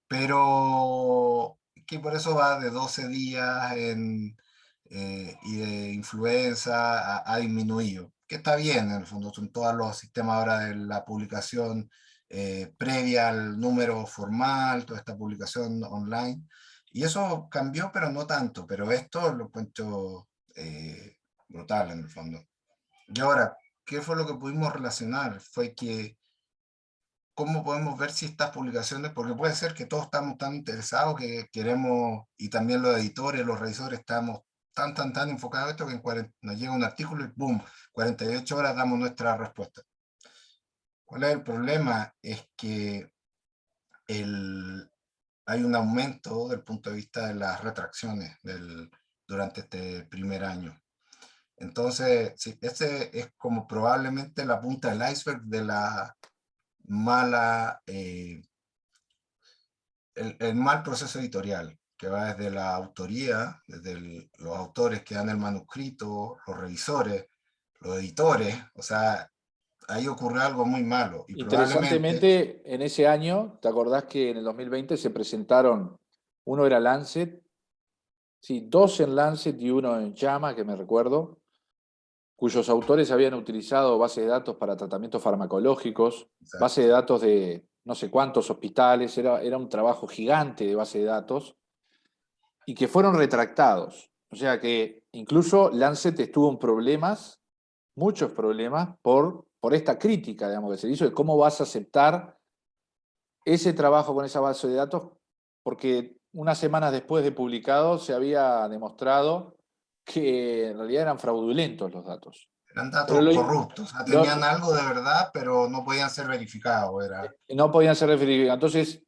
pero que por eso va de 12 días y de influenza ha disminuido, que está bien en el fondo, son todos los sistemas ahora de la publicación previa al número formal, toda esta publicación online. Y eso cambió, pero no tanto, pero esto lo encuentro brutal en el fondo. Y ahora, ¿qué fue lo que pudimos relacionar? Fue que cómo podemos ver si estas publicaciones, porque puede ser que todos estamos tan interesados que queremos, y también los editores, los revisores, estamos tan enfocados en esto que nos llega un artículo y ¡boom! 48 horas damos nuestra respuesta. ¿Cuál es el problema? Es que hay un aumento del punto de vista de las retracciones durante este primer año. Entonces, sí, ese es como probablemente la punta del iceberg de la mala, el mal proceso editorial, que va desde la autoría, desde los autores que dan el manuscrito, los revisores, los editores, o sea, ahí ocurre algo muy malo y probablemente, interesantemente en ese año, ¿te acordás que en el 2020 se presentaron, uno era Lancet, sí, dos en Lancet y uno en JAMA, que me recuerdo, cuyos autores habían utilizado bases de datos para tratamientos farmacológicos, base de exacto, datos de no sé cuántos hospitales, era un trabajo gigante de base de datos, y que fueron retractados. O sea que incluso Lancet estuvo en problemas, muchos problemas, por esta crítica, digamos, que se hizo de cómo vas a aceptar ese trabajo con esa base de datos, porque unas semanas después de publicado se había demostrado que en realidad eran fraudulentos los datos. eran Pero datos corruptos, o sea, tenían lo- algo de verdad, pero no podían ser verificados, era, no podían ser referidos. Entonces,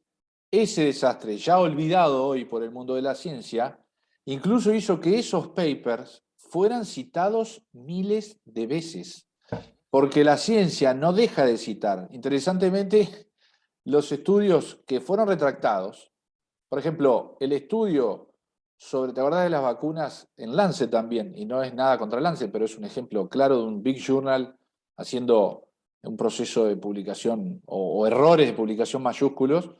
ese desastre, ya olvidado hoy por el mundo de la ciencia, incluso hizo que esos papers fueran citados miles de veces, porque la ciencia no deja de citar. Interesantemente, los estudios que fueron retractados, por ejemplo, el estudio sobre, ¿te acordás de las vacunas en Lancet también? Y no es nada contra Lancet, pero es un ejemplo claro de un big journal haciendo un proceso de publicación o errores de publicación mayúsculos,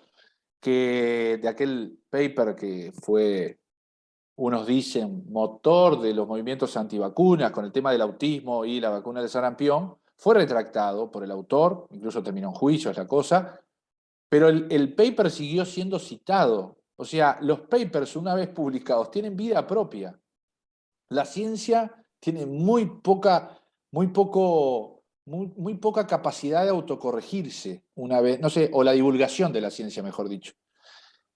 que de aquel paper que fue, unos dicen, motor de los movimientos antivacunas con el tema del autismo y la vacuna del sarampión, fue retractado por el autor, incluso terminó en juicio la cosa, pero el paper siguió siendo citado. O sea, los papers una vez publicados tienen vida propia. La ciencia tiene muy poca capacidad de autocorregirse una vez, no sé, o la divulgación de la ciencia, mejor dicho.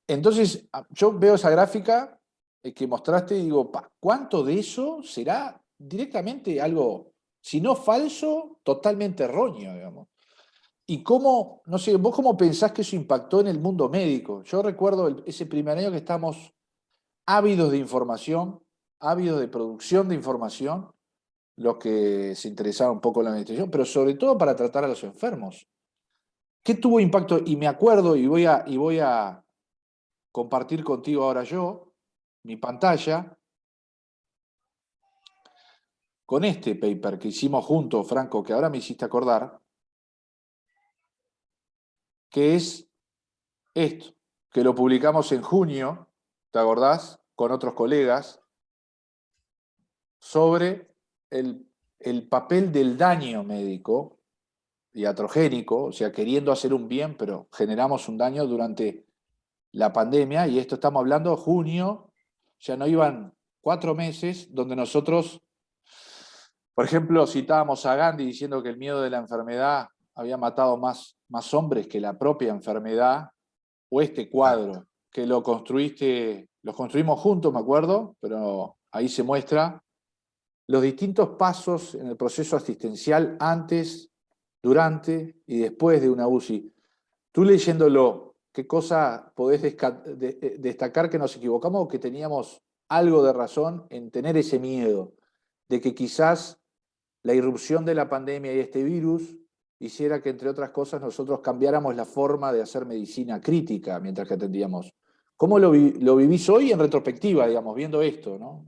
Entonces, yo veo esa gráfica que mostraste y digo, ¿cuánto de eso será directamente algo, si no falso, totalmente erróneo, digamos? ¿Y cómo, no sé, vos cómo pensás que eso impactó en el mundo médico? Yo recuerdo ese primer año que estamos ávidos de información, ávidos de producción de información, los que se interesaban un poco en la administración, pero sobre todo para tratar a los enfermos. ¿Qué tuvo impacto? Y me acuerdo, y voy a compartir contigo ahora yo, mi pantalla, con este paper que hicimos juntos, Franco, que ahora me hiciste acordar, que es esto, que lo publicamos en junio, ¿te acordás? Con otros colegas, sobre el papel del daño médico iatrogénico, o sea, queriendo hacer un bien, pero generamos un daño durante la pandemia, y esto estamos hablando de junio, ya no iban 4 meses, donde nosotros, por ejemplo, citábamos a Gandhi diciendo que el miedo de la enfermedad había matado más hombres que la propia enfermedad, o este exacto. cuadro, que lo construiste, los construimos juntos, me acuerdo, pero ahí se muestra los distintos pasos en el proceso asistencial antes, durante y después de una UCI. Tú leyéndolo, ¿qué cosa podés destacar que nos equivocamos o que teníamos algo de razón en tener ese miedo de que quizás la irrupción de la pandemia y este virus hiciera que, entre otras cosas, nosotros cambiáramos la forma de hacer medicina crítica mientras que atendíamos? ¿Cómo lo vivís hoy en retrospectiva, digamos, viendo esto, ¿no?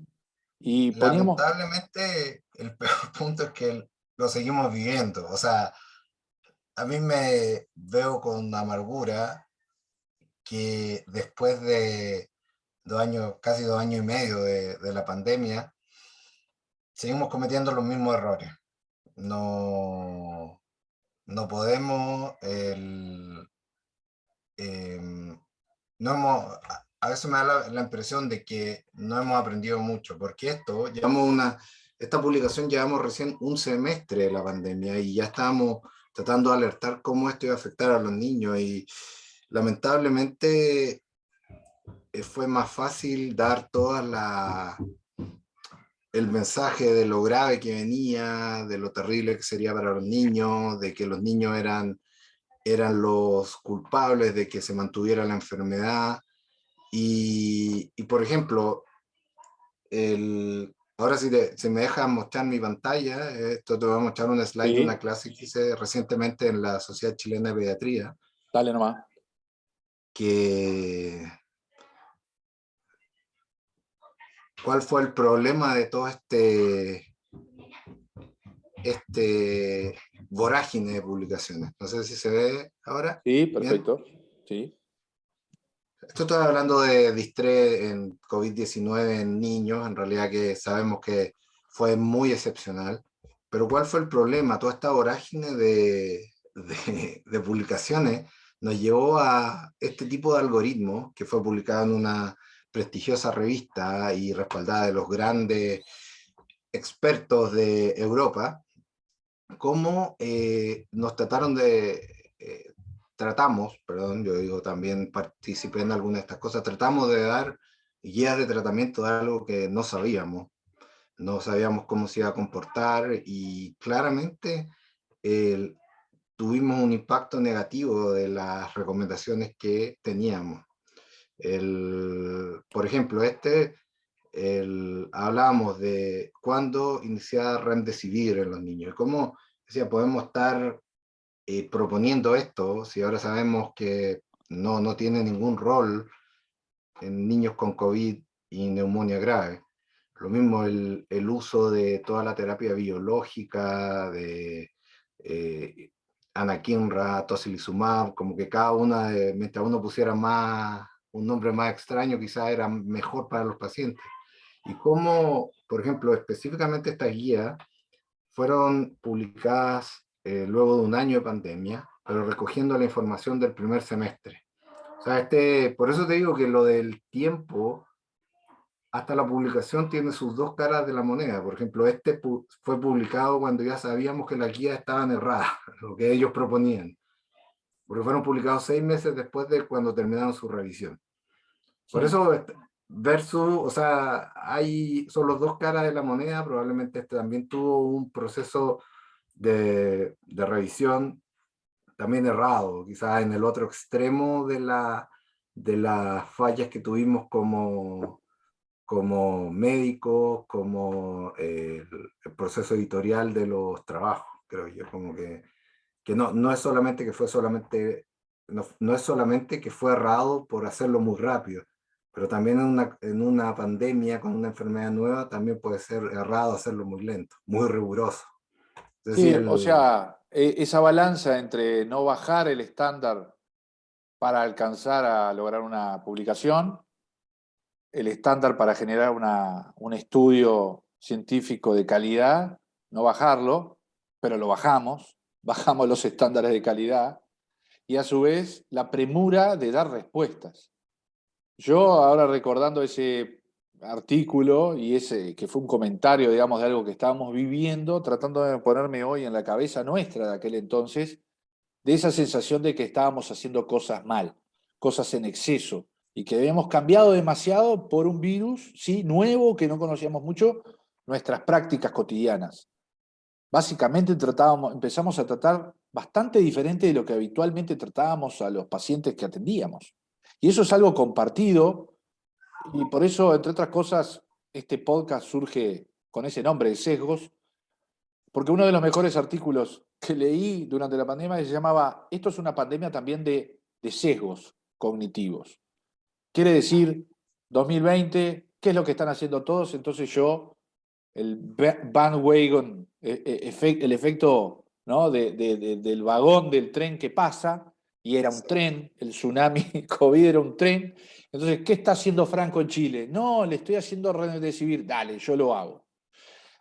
Y poníamos... Lamentablemente, el peor punto es que lo seguimos viviendo. O sea, a mí me veo con amargura que después de 2 años, casi 2 años y medio de la pandemia, seguimos cometiendo los mismos errores. No, no podemos, em, no hemos, a veces me da la impresión de que no hemos aprendido mucho, porque esta publicación llevamos recién un semestre de la pandemia y ya estamos tratando de alertar cómo esto iba a afectar a los niños y lamentablemente fue más fácil dar el mensaje de lo grave que venía, de lo terrible que sería para los niños, de que los niños eran los culpables de que se mantuviera la enfermedad. Y por ejemplo, ahora si me dejas mostrar mi pantalla, esto te voy a mostrar un slide de una Sí, clase que hice recientemente en la Sociedad Chilena de Pediatría, dale nomás. que cuál fue el problema de todo este vorágine de publicaciones. No sé si se ve ahora. Sí, Bien. perfecto. Sí. Esto estoy hablando de distrés en COVID-19 en niños, en realidad que sabemos que fue muy excepcional. Pero ¿cuál fue el problema? Toda esta vorágine de publicaciones nos llevó a este tipo de algoritmo que fue publicado en una prestigiosa revista y respaldada de los grandes expertos de Europa, cómo nos tratamos, perdón, yo digo también participé en alguna de estas cosas, tratamos de dar guías de tratamiento de algo que no sabíamos cómo se iba a comportar y claramente el, tuvimos un impacto negativo de las recomendaciones que teníamos. Por ejemplo, hablábamos de cuándo iniciar Remdesivir en los niños, cómo decía, podemos estar proponiendo esto si ahora sabemos que no tiene ningún rol en niños con COVID y neumonía grave. Lo mismo el uso de toda la terapia biológica, de anakinra, tocilizumab, como que cada una, mientras uno pusiera un nombre más extraño, quizás era mejor para los pacientes. Y cómo, por ejemplo, específicamente estas guías fueron publicadas luego de un año de pandemia, pero recogiendo la información del primer semestre. O sea, por eso te digo que lo del tiempo hasta la publicación tiene sus dos caras de la moneda. Por ejemplo, fue publicado cuando ya sabíamos que las guías estaban erradas, lo que ellos proponían, porque fueron publicados 6 meses después de cuando terminaron su revisión. Por Mm. eso, o sea, son los dos caras de la moneda. Probablemente este también tuvo un proceso de revisión también errado, quizás en el otro extremo de las fallas que tuvimos como médicos, como el proceso editorial de los trabajos, creo yo, como que no es solamente que fue solamente, no es solamente que fue errado por hacerlo muy rápido, pero también en una pandemia con una enfermedad nueva también puede ser errado hacerlo muy lento, muy riguroso. Es Sí, decir, o sea, esa balanza entre no bajar el estándar para alcanzar a lograr una publicación, el estándar para generar un estudio científico de calidad, no bajarlo, pero lo bajamos, bajamos los estándares de calidad, y a su vez la premura de dar respuestas. Yo ahora recordando ese artículo y ese que fue un comentario, digamos, de algo que estábamos viviendo, tratando de ponerme hoy en la cabeza nuestra de aquel entonces, de esa sensación de que estábamos haciendo cosas mal, cosas en exceso, y que habíamos cambiado demasiado por un virus, sí, nuevo, que no conocíamos mucho, nuestras prácticas cotidianas. básicamente empezamos a tratar bastante diferente de lo que habitualmente tratábamos a los pacientes que atendíamos. Y eso es algo compartido, y por eso, entre otras cosas, este podcast surge con ese nombre de sesgos, porque uno de los mejores artículos que leí durante la pandemia se llamaba "Esto es una pandemia también de sesgos cognitivos". Quiere decir, 2020, ¿qué es lo que están haciendo todos? Entonces yo, el bandwagon, el efecto, ¿no? del vagón del tren que pasa, y era un tren, el tsunami COVID era un tren. Entonces, ¿qué está haciendo Franco en Chile? No, le estoy haciendo remdesivir, dale, yo lo hago.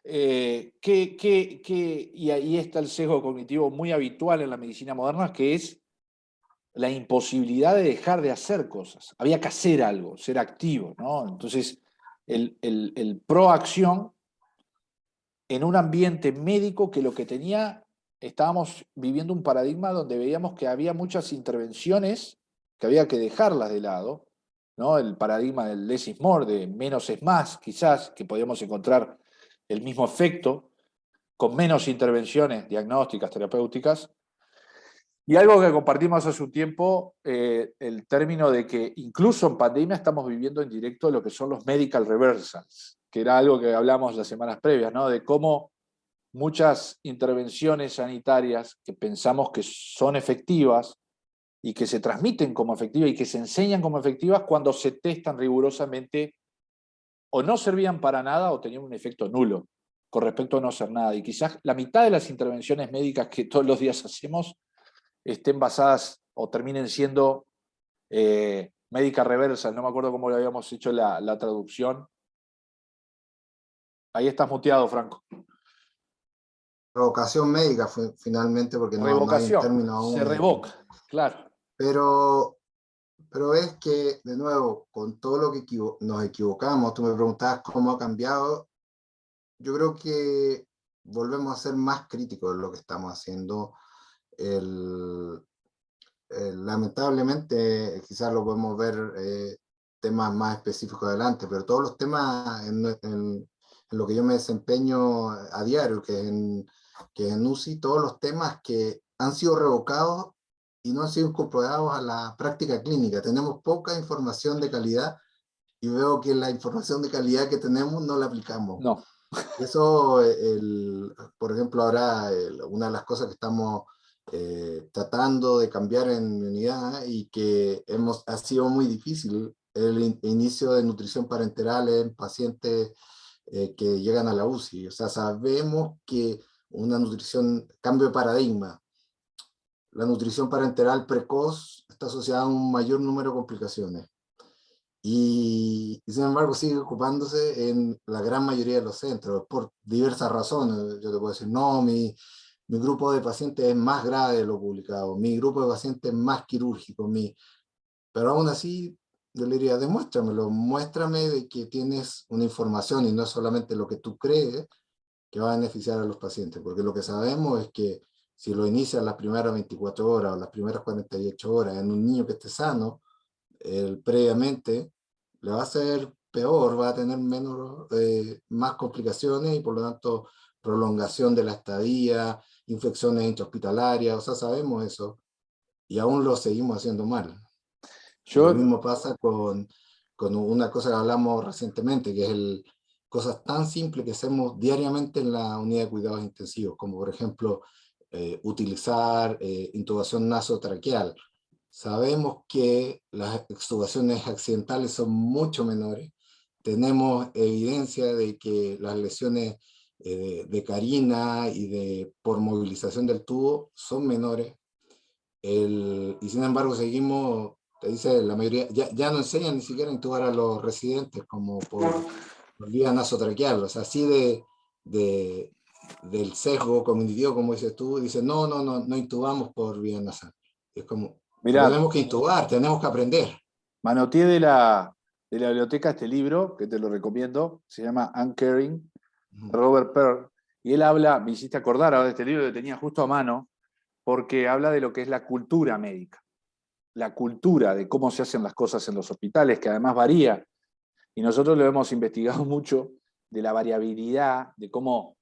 Y ahí está el sesgo cognitivo muy habitual en la medicina moderna, que es la imposibilidad de dejar de hacer cosas. Había que hacer algo, ser activo, ¿no? Entonces, el proacción en un ambiente médico que lo que tenía, estábamos viviendo un paradigma donde veíamos que había muchas intervenciones que había que dejarlas de lado, ¿no? El paradigma del less is more, de menos es más, quizás, que podíamos encontrar el mismo efecto con menos intervenciones diagnósticas, terapéuticas. Y algo que compartimos hace un tiempo, el término de que incluso en pandemia estamos viviendo en directo lo que son los medical reversals, que era algo que hablamos las semanas previas, ¿no? De cómo muchas intervenciones sanitarias que pensamos que son efectivas y que se transmiten como efectivas y que se enseñan como efectivas, cuando se testan rigurosamente, o no servían para nada o tenían un efecto nulo con respecto a no hacer nada. Y quizás la mitad de las intervenciones médicas que todos los días hacemos estén basadas o terminen siendo médica reversa, no me acuerdo cómo le habíamos hecho la traducción. Ahí estás muteado, Franco. Revocación médica finalmente, porque no hay un Revocación, término se aún. revoca, claro. Pero, pero es que, de nuevo, con todo lo que nos equivocamos, tú me preguntabas cómo ha cambiado, yo creo que volvemos a ser más críticos de lo que estamos haciendo. El, Lamentablemente, quizás lo podemos ver temas más específicos adelante, pero todos los temas en lo que yo me desempeño a diario, que es en UCI, todos los temas que han sido revocados y no han sido incorporados a la práctica clínica. Tenemos poca información de calidad y veo que la información de calidad que tenemos no la aplicamos. No. Eso, por ejemplo, ahora una de las cosas que estamos tratando de cambiar en mi unidad y que ha sido muy difícil, el inicio de nutrición parenteral en pacientes que llegan a la UCI. O sea, sabemos que una nutrición, cambio de paradigma, la nutrición parenteral precoz está asociada a un mayor número de complicaciones. Y sin embargo sigue ocupándose en la gran mayoría de los centros por diversas razones. Yo te puedo decir, no, mi grupo de pacientes es más grave de lo publicado, mi grupo de pacientes es más quirúrgico, pero aún así yo le diría, demuéstramelo, muéstrame de que tienes una información y no es solamente lo que tú crees que va a beneficiar a los pacientes, porque lo que sabemos es que si lo inicias las primeras 24 horas o las primeras 48 horas en un niño que esté sano, previamente, le va a ser peor, va a tener más complicaciones y por lo tanto prolongación de la estadía, infecciones intrahospitalarias, o sea, sabemos eso y aún lo seguimos haciendo mal. Y lo Yo, mismo pasa con una cosa que hablamos recientemente, que es cosas tan simples que hacemos diariamente en la unidad de cuidados intensivos, como por ejemplo utilizar intubación nasotraqueal. Sabemos que las extubaciones accidentales son mucho menores. Tenemos evidencia de que las lesiones de carina y por movilización del tubo son menores. Y sin embargo seguimos, te dice la mayoría, ya no enseñan ni siquiera a intubar a los residentes como por vía nasotraqueal. O sea, así del sesgo cognitivo, como dices tú, dice no intubamos por vía nasal. Es como, mirá, tenemos que intubar, tenemos que aprender. manoteé de la biblioteca este libro, que te lo recomiendo, se llama Uncaring, de Robert Pearl, y él habla, me hiciste acordar ahora de este libro que tenía justo a mano, porque habla de lo que es la cultura médica, la cultura de cómo se hacen las cosas en los hospitales, que además varía, y nosotros lo hemos investigado mucho, de la variabilidad, de cómo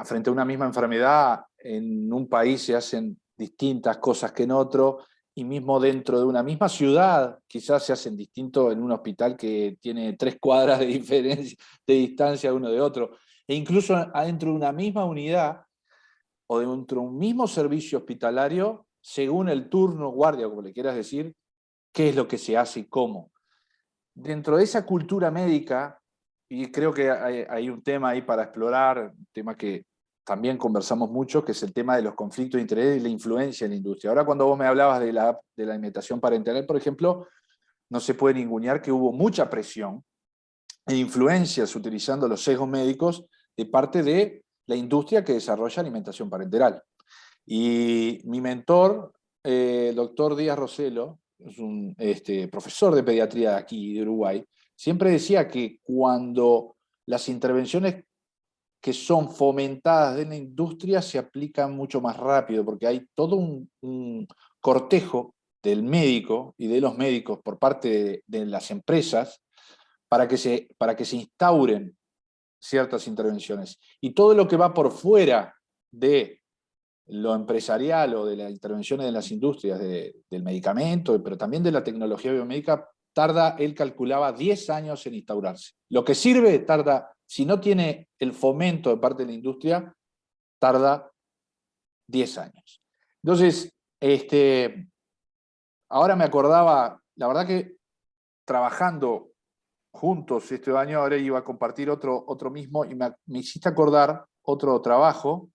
frente a una misma enfermedad, en un país se hacen distintas cosas que en otro, y mismo dentro de una misma ciudad, quizás se hacen distinto en un hospital que tiene 3 cuadras de diferencia, de distancia uno de otro. E incluso adentro de una misma unidad o dentro de un mismo servicio hospitalario, según el turno, guardia, como le quieras decir, qué es lo que se hace y cómo. Dentro de esa cultura médica, y creo que hay un tema ahí para explorar, un tema que también conversamos mucho, que es el tema de los conflictos de interés y la influencia en la industria. Ahora, cuando vos me hablabas de la alimentación parenteral, por ejemplo, no se puede ningunear que hubo mucha presión e influencias utilizando los sesgos médicos de parte de la industria que desarrolla alimentación parenteral. Y mi mentor, el doctor Díaz Roselo, es un profesor de pediatría de aquí, de Uruguay, siempre decía que cuando las intervenciones que son fomentadas de la industria se aplican mucho más rápido, porque hay todo un cortejo del médico y de los médicos por parte de las empresas para que se instauren ciertas intervenciones. Y todo lo que va por fuera de lo empresarial o de las intervenciones de las industrias del medicamento, pero también de la tecnología biomédica, tarda, él calculaba 10 años en instaurarse. Lo que sirve tarda, si no tiene el fomento de parte de la industria, tarda 10 años. Entonces, ahora me acordaba, la verdad que trabajando juntos este año, ahora iba a compartir otro mismo, y me hiciste acordar otro trabajo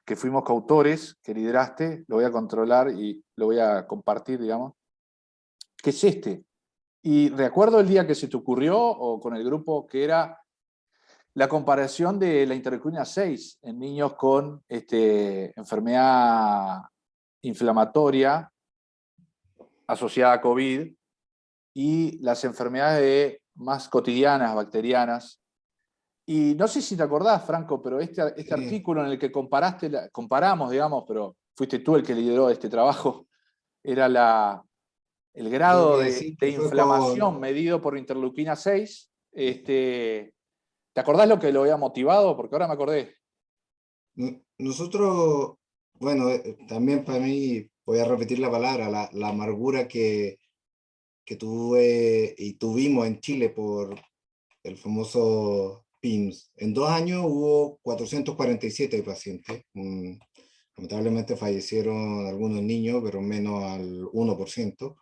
que fuimos coautores, que lideraste, lo voy a controlar y lo voy a compartir, digamos, que es este. Y recuerdo el día que se te ocurrió, o con el grupo, que era la comparación de la interleucina 6 en niños con enfermedad inflamatoria asociada a COVID y las enfermedades más cotidianas, bacterianas. Y no sé si te acordás, Franco, pero este Sí, artículo en el que comparamos, digamos, pero fuiste tú el que lideró este trabajo, era el creo grado que sí, de que fue con... inflamación medido por interleuquina 6. ¿Te acordás lo que lo había motivado? Porque ahora me acordé. Nosotros, bueno, también para mí, voy a repetir la palabra, la amargura que tuve y tuvimos en Chile por el famoso PIMS. En 2 años hubo 447 pacientes. Lamentablemente fallecieron algunos niños, pero menos al 1%.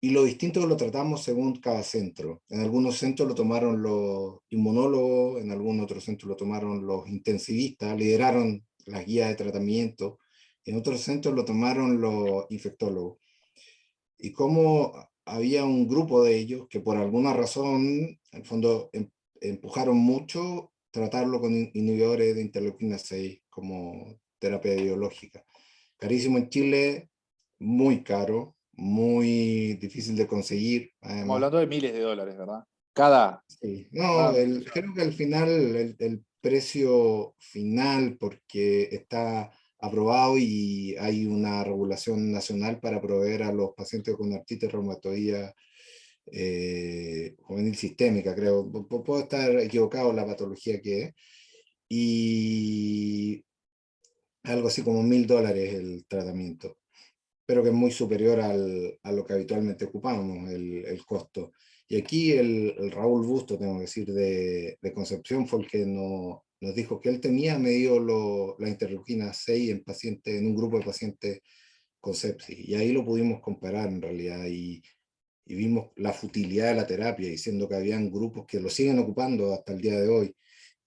Y lo distinto que lo tratamos según cada centro. En algunos centros lo tomaron los inmunólogos, en algún otro centro lo tomaron los intensivistas, lideraron las guías de tratamiento, en otros centros lo tomaron los infectólogos. Y como había un grupo de ellos que por alguna razón, en el fondo, empujaron mucho tratarlo con inhibidores de interleuquina 6 como terapia biológica. Carísimo en Chile, muy caro, muy difícil de conseguir, Estamos además. hablando de miles de dólares, ¿verdad? Cada, Sí. No, cada creo que al final el precio final, porque está aprobado y hay una regulación nacional para proveer a los pacientes con artritis reumatoidea juvenil sistémica, creo. Puedo estar equivocado en la patología que es. Y algo así como $1000 el tratamiento, pero que es muy superior a lo que habitualmente ocupamos, el costo. Y aquí el Raúl Busto, tengo que decir, de Concepción, fue el que nos dijo que él tenía medido la interleuquina 6 en un grupo de pacientes con sepsis. Y ahí lo pudimos comparar en realidad y vimos la futilidad de la terapia, diciendo que habían grupos que lo siguen ocupando hasta el día de hoy.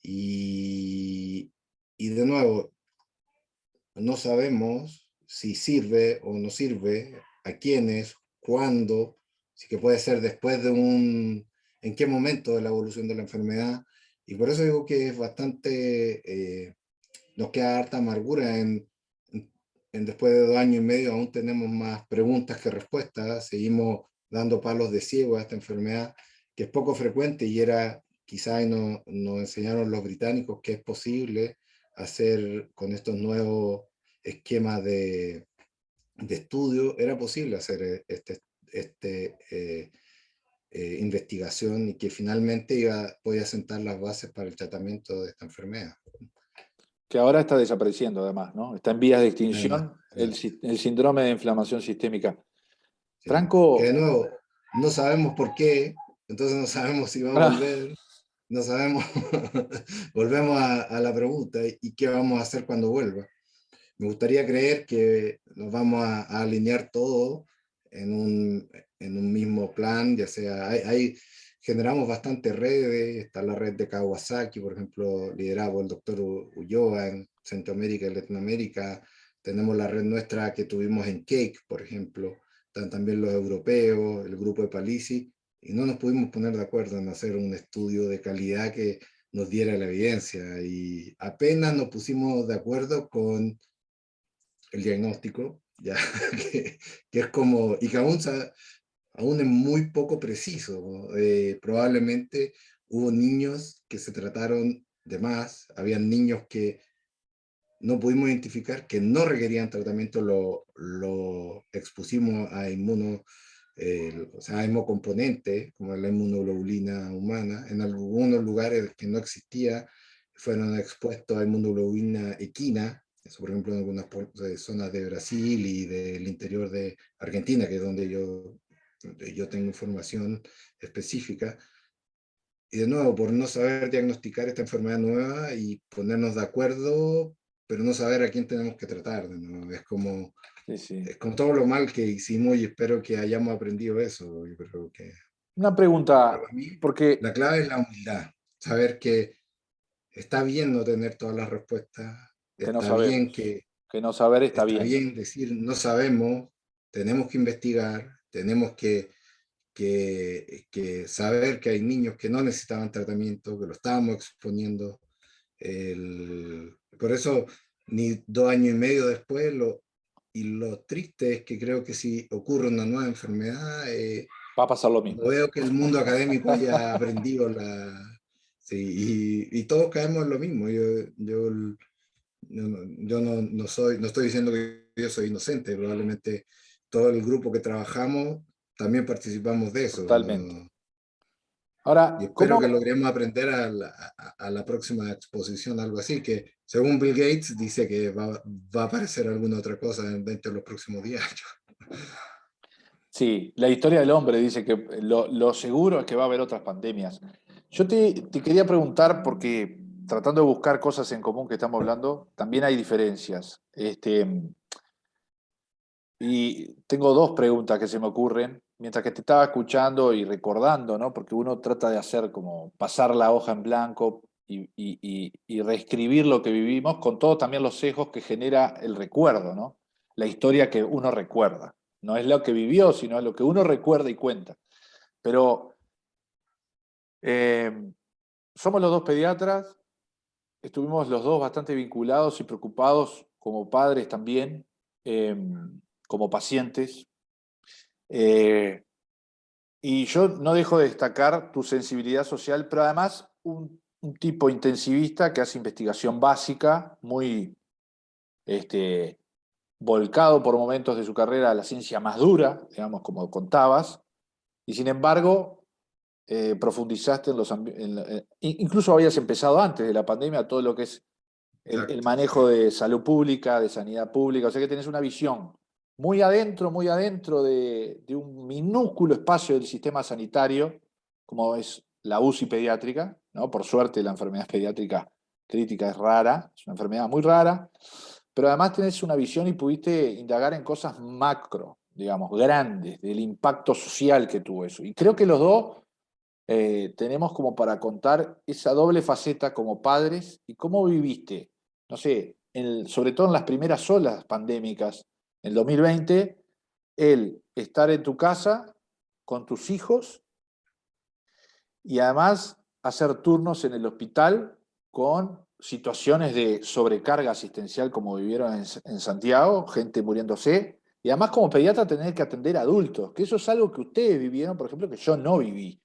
Y, y de nuevo, no sabemos si sirve o no sirve, a quiénes, cuándo, si que puede ser después en qué momento de la evolución de la enfermedad. Y por eso digo que es bastante, nos queda harta amargura después de 2 años y medio aún tenemos más preguntas que respuestas, seguimos dando palos de ciego a esta enfermedad que es poco frecuente y era, quizás nos enseñaron los británicos que es posible hacer con estos nuevos esquemas de estudio, era posible hacer este investigación y que finalmente podía sentar las bases para el tratamiento de esta enfermedad. Que ahora está desapareciendo además, ¿no? Está en vías de Además, extinción el síndrome de inflamación sistémica. sí. Que de Franco, nuevo, no sabemos por qué, entonces no sabemos si va a volver, no sabemos, volvemos a la pregunta, ¿y qué vamos a hacer cuando vuelva? Me gustaría creer que nos vamos a alinear todo en un mismo plan, ya sea, generamos bastantes redes, está la red de Kawasaki, por ejemplo, liderada por el doctor Ulloa en Centroamérica y Latinoamérica, tenemos la red nuestra que tuvimos en Cake, por ejemplo, están también los europeos, el grupo de Palisi, y no nos pudimos poner de acuerdo en hacer un estudio de calidad que nos diera la evidencia, y apenas nos pusimos de acuerdo con el diagnóstico, ya, que es como, y que aún es muy poco preciso, ¿no? Probablemente hubo niños que se trataron de más, habían niños que no pudimos identificar, que no requerían tratamiento, lo expusimos a o sea, a hemocomponentes, como la inmunoglobulina humana, en algunos lugares que no existía, fueron expuestos a inmunoglobulina equina, eso por ejemplo en algunas zonas de Brasil y del interior de Argentina, que es donde yo tengo información específica. Y de nuevo, por no saber diagnosticar esta enfermedad nueva y ponernos de acuerdo, pero no saber a quién tenemos que tratar, ¿no? sí, sí. Es como todo lo mal que hicimos y espero que hayamos aprendido eso. Yo creo que Una pregunta, para mí porque la clave es la humildad, saber que está bien no tener todas las respuestas, que no sabemos, que no saber está está bien, bien decir no sabemos, tenemos que investigar, tenemos que saber que hay niños que no necesitaban tratamiento, que lo estábamos exponiendo. Por eso, ni 2 años y medio después, y lo triste es que creo que si ocurre una nueva enfermedad, va a pasar lo no mismo. veo que el mundo académico haya aprendido sí, y todos caemos en lo mismo. No estoy diciendo que yo soy inocente, probablemente todo el grupo que trabajamos también participamos de eso, Totalmente. ¿no? Y Ahora, espero ¿cómo? que logremos aprender a la próxima exposición, algo así, que según Bill Gates dice que va a aparecer alguna otra cosa dentro de los próximos 10 años. Sí, la historia del hombre dice que lo seguro es que va a haber otras pandemias. Yo te quería preguntar, porque tratando de buscar cosas en común que estamos hablando, también hay diferencias. Y tengo dos preguntas que se me ocurren mientras que te estaba escuchando y recordando, ¿no? Porque uno trata de hacer como pasar la hoja en blanco y reescribir lo que vivimos con todos también los sesgos que genera el recuerdo, ¿no? La historia que uno recuerda. No es lo que vivió, sino lo que uno recuerda y cuenta. Pero eh, somos los dos pediatras, estuvimos los dos bastante vinculados y preocupados como padres también, eh, como pacientes. Eh, y yo no dejo de destacar tu sensibilidad social, pero además un tipo intensivista que hace investigación básica, muy volcado por momentos de su carrera a la ciencia más dura, digamos, como contabas, y sin embargo profundizaste en incluso habías empezado antes de la pandemia todo lo que es el Exacto, sí. manejo de salud pública, de sanidad pública, o sea que tenés una visión muy adentro de un minúsculo espacio del sistema sanitario, como es la UCI pediátrica, ¿no? Por suerte la enfermedad pediátrica crítica es rara, es una enfermedad muy rara, pero además tenés una visión y pudiste indagar en cosas macro, digamos, grandes, del impacto social que tuvo eso. Y creo que los dos tenemos como para contar esa doble faceta como padres y cómo viviste, no sé, sobre todo en las primeras olas pandémicas, en el 2020, el estar en tu casa con tus hijos y además hacer turnos en el hospital con situaciones de sobrecarga asistencial como vivieron en Santiago, gente muriéndose, y además como pediatra tener que atender a adultos, que eso es algo que ustedes vivieron, por ejemplo, que yo no viví.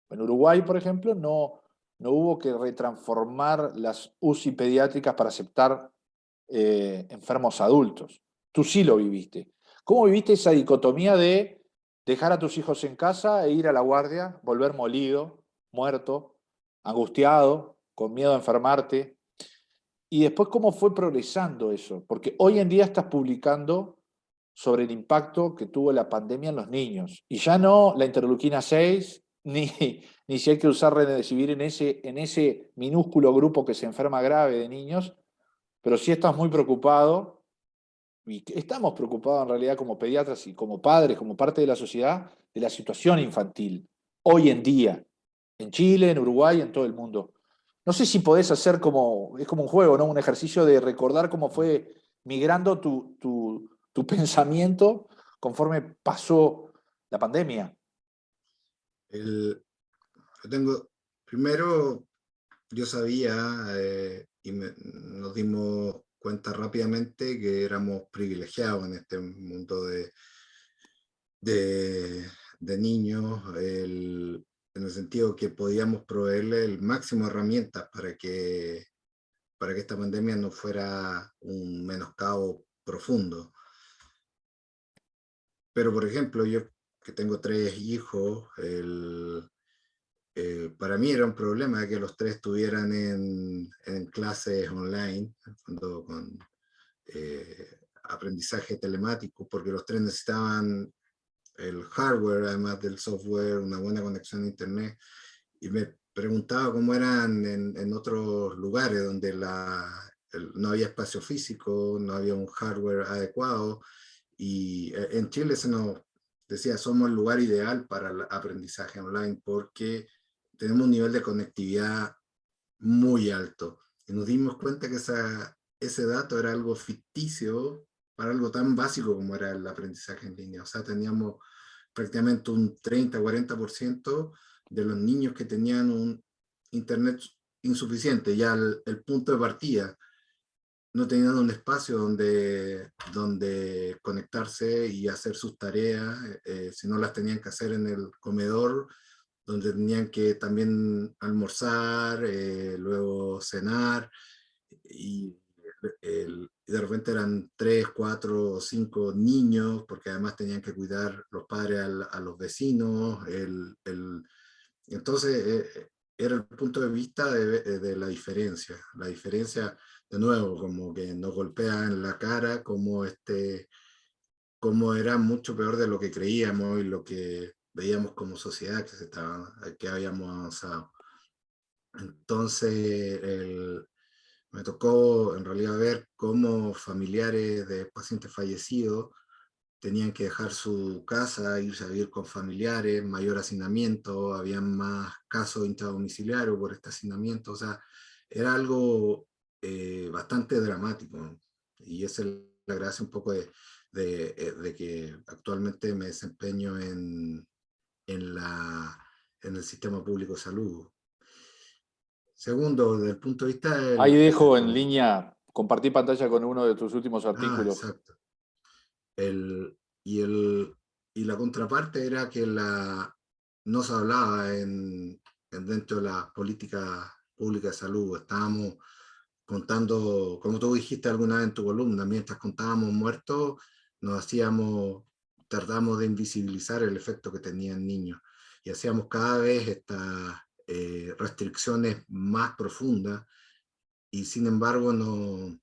En Uruguay, por ejemplo, no hubo que retransformar las UCI pediátricas para aceptar enfermos adultos. Tú sí lo viviste. ¿Cómo viviste esa dicotomía de dejar a tus hijos en casa e ir a la guardia, volver molido, muerto, angustiado, con miedo a enfermarte. Y después, ¿cómo fue progresando eso? Porque hoy en día estás publicando sobre el impacto que tuvo la pandemia en los niños. Y ya no la interleuquina 6, ni si hay que usar remdesivir en ese minúsculo grupo que se enferma grave de niños, pero sí estás muy preocupado, y estamos preocupados en realidad como pediatras y como padres, como parte de la sociedad, de la situación infantil, hoy en día, en Chile, en Uruguay, en todo el mundo. No sé si podés hacer como, es como un juego, ¿no? Un ejercicio de recordar cómo fue migrando tu pensamiento conforme pasó la pandemia. Yo tengo, primero, yo sabía nos dimos cuenta rápidamente que éramos privilegiados en este mundo de, de niños, en el sentido que podíamos proveerle el máximo de herramientas para que esta pandemia no fuera un menoscabo profundo. Pero, por ejemplo, yo que tengo 3 hijos, para mí era un problema que los 3 estuvieran en clases online, en fondo con aprendizaje telemático, porque los 3 necesitaban el hardware, además del software, una buena conexión a internet, y me preguntaba cómo eran en otros lugares donde no había espacio físico, no había un hardware adecuado, y en Chile se nos decía, somos el lugar ideal para el aprendizaje online porque tenemos un nivel de conectividad muy alto. Y nos dimos cuenta que ese dato era algo ficticio para algo tan básico como era el aprendizaje en línea. O sea, teníamos prácticamente un 30-40% de los niños que tenían un internet insuficiente, ya el punto de partida. No tenían un espacio donde conectarse y hacer sus tareas, si no las tenían que hacer en el comedor, donde tenían que también almorzar, luego cenar, y de repente eran 3, 4 o 5 niños, porque además tenían que cuidar los padres a los vecinos, entonces era el punto de vista de la diferencia de nuevo, como que nos golpea en la cara, como era mucho peor de lo que creíamos y lo que veíamos como sociedad que habíamos avanzado. Entonces, me tocó en realidad ver cómo familiares de pacientes fallecidos tenían que dejar su casa, irse a vivir con familiares, mayor hacinamiento, había más casos intradomiciliarios por este hacinamiento, o sea, era algo bastante dramático, ¿no? Y esa es la gracia un poco de que actualmente me desempeño en, la, en el sistema público de salud. Segundo, desde el punto de vista Ahí dejo en del línea, compartí pantalla con uno de tus últimos artículos. exacto. El, y, el, y la contraparte era que no se hablaba dentro de la política pública de salud. Estábamos contando, como tú dijiste alguna vez en tu columna, mientras contábamos muertos, tratamos de invisibilizar el efecto que tenían niños. Y hacíamos cada vez estas restricciones más profundas, y sin embargo no,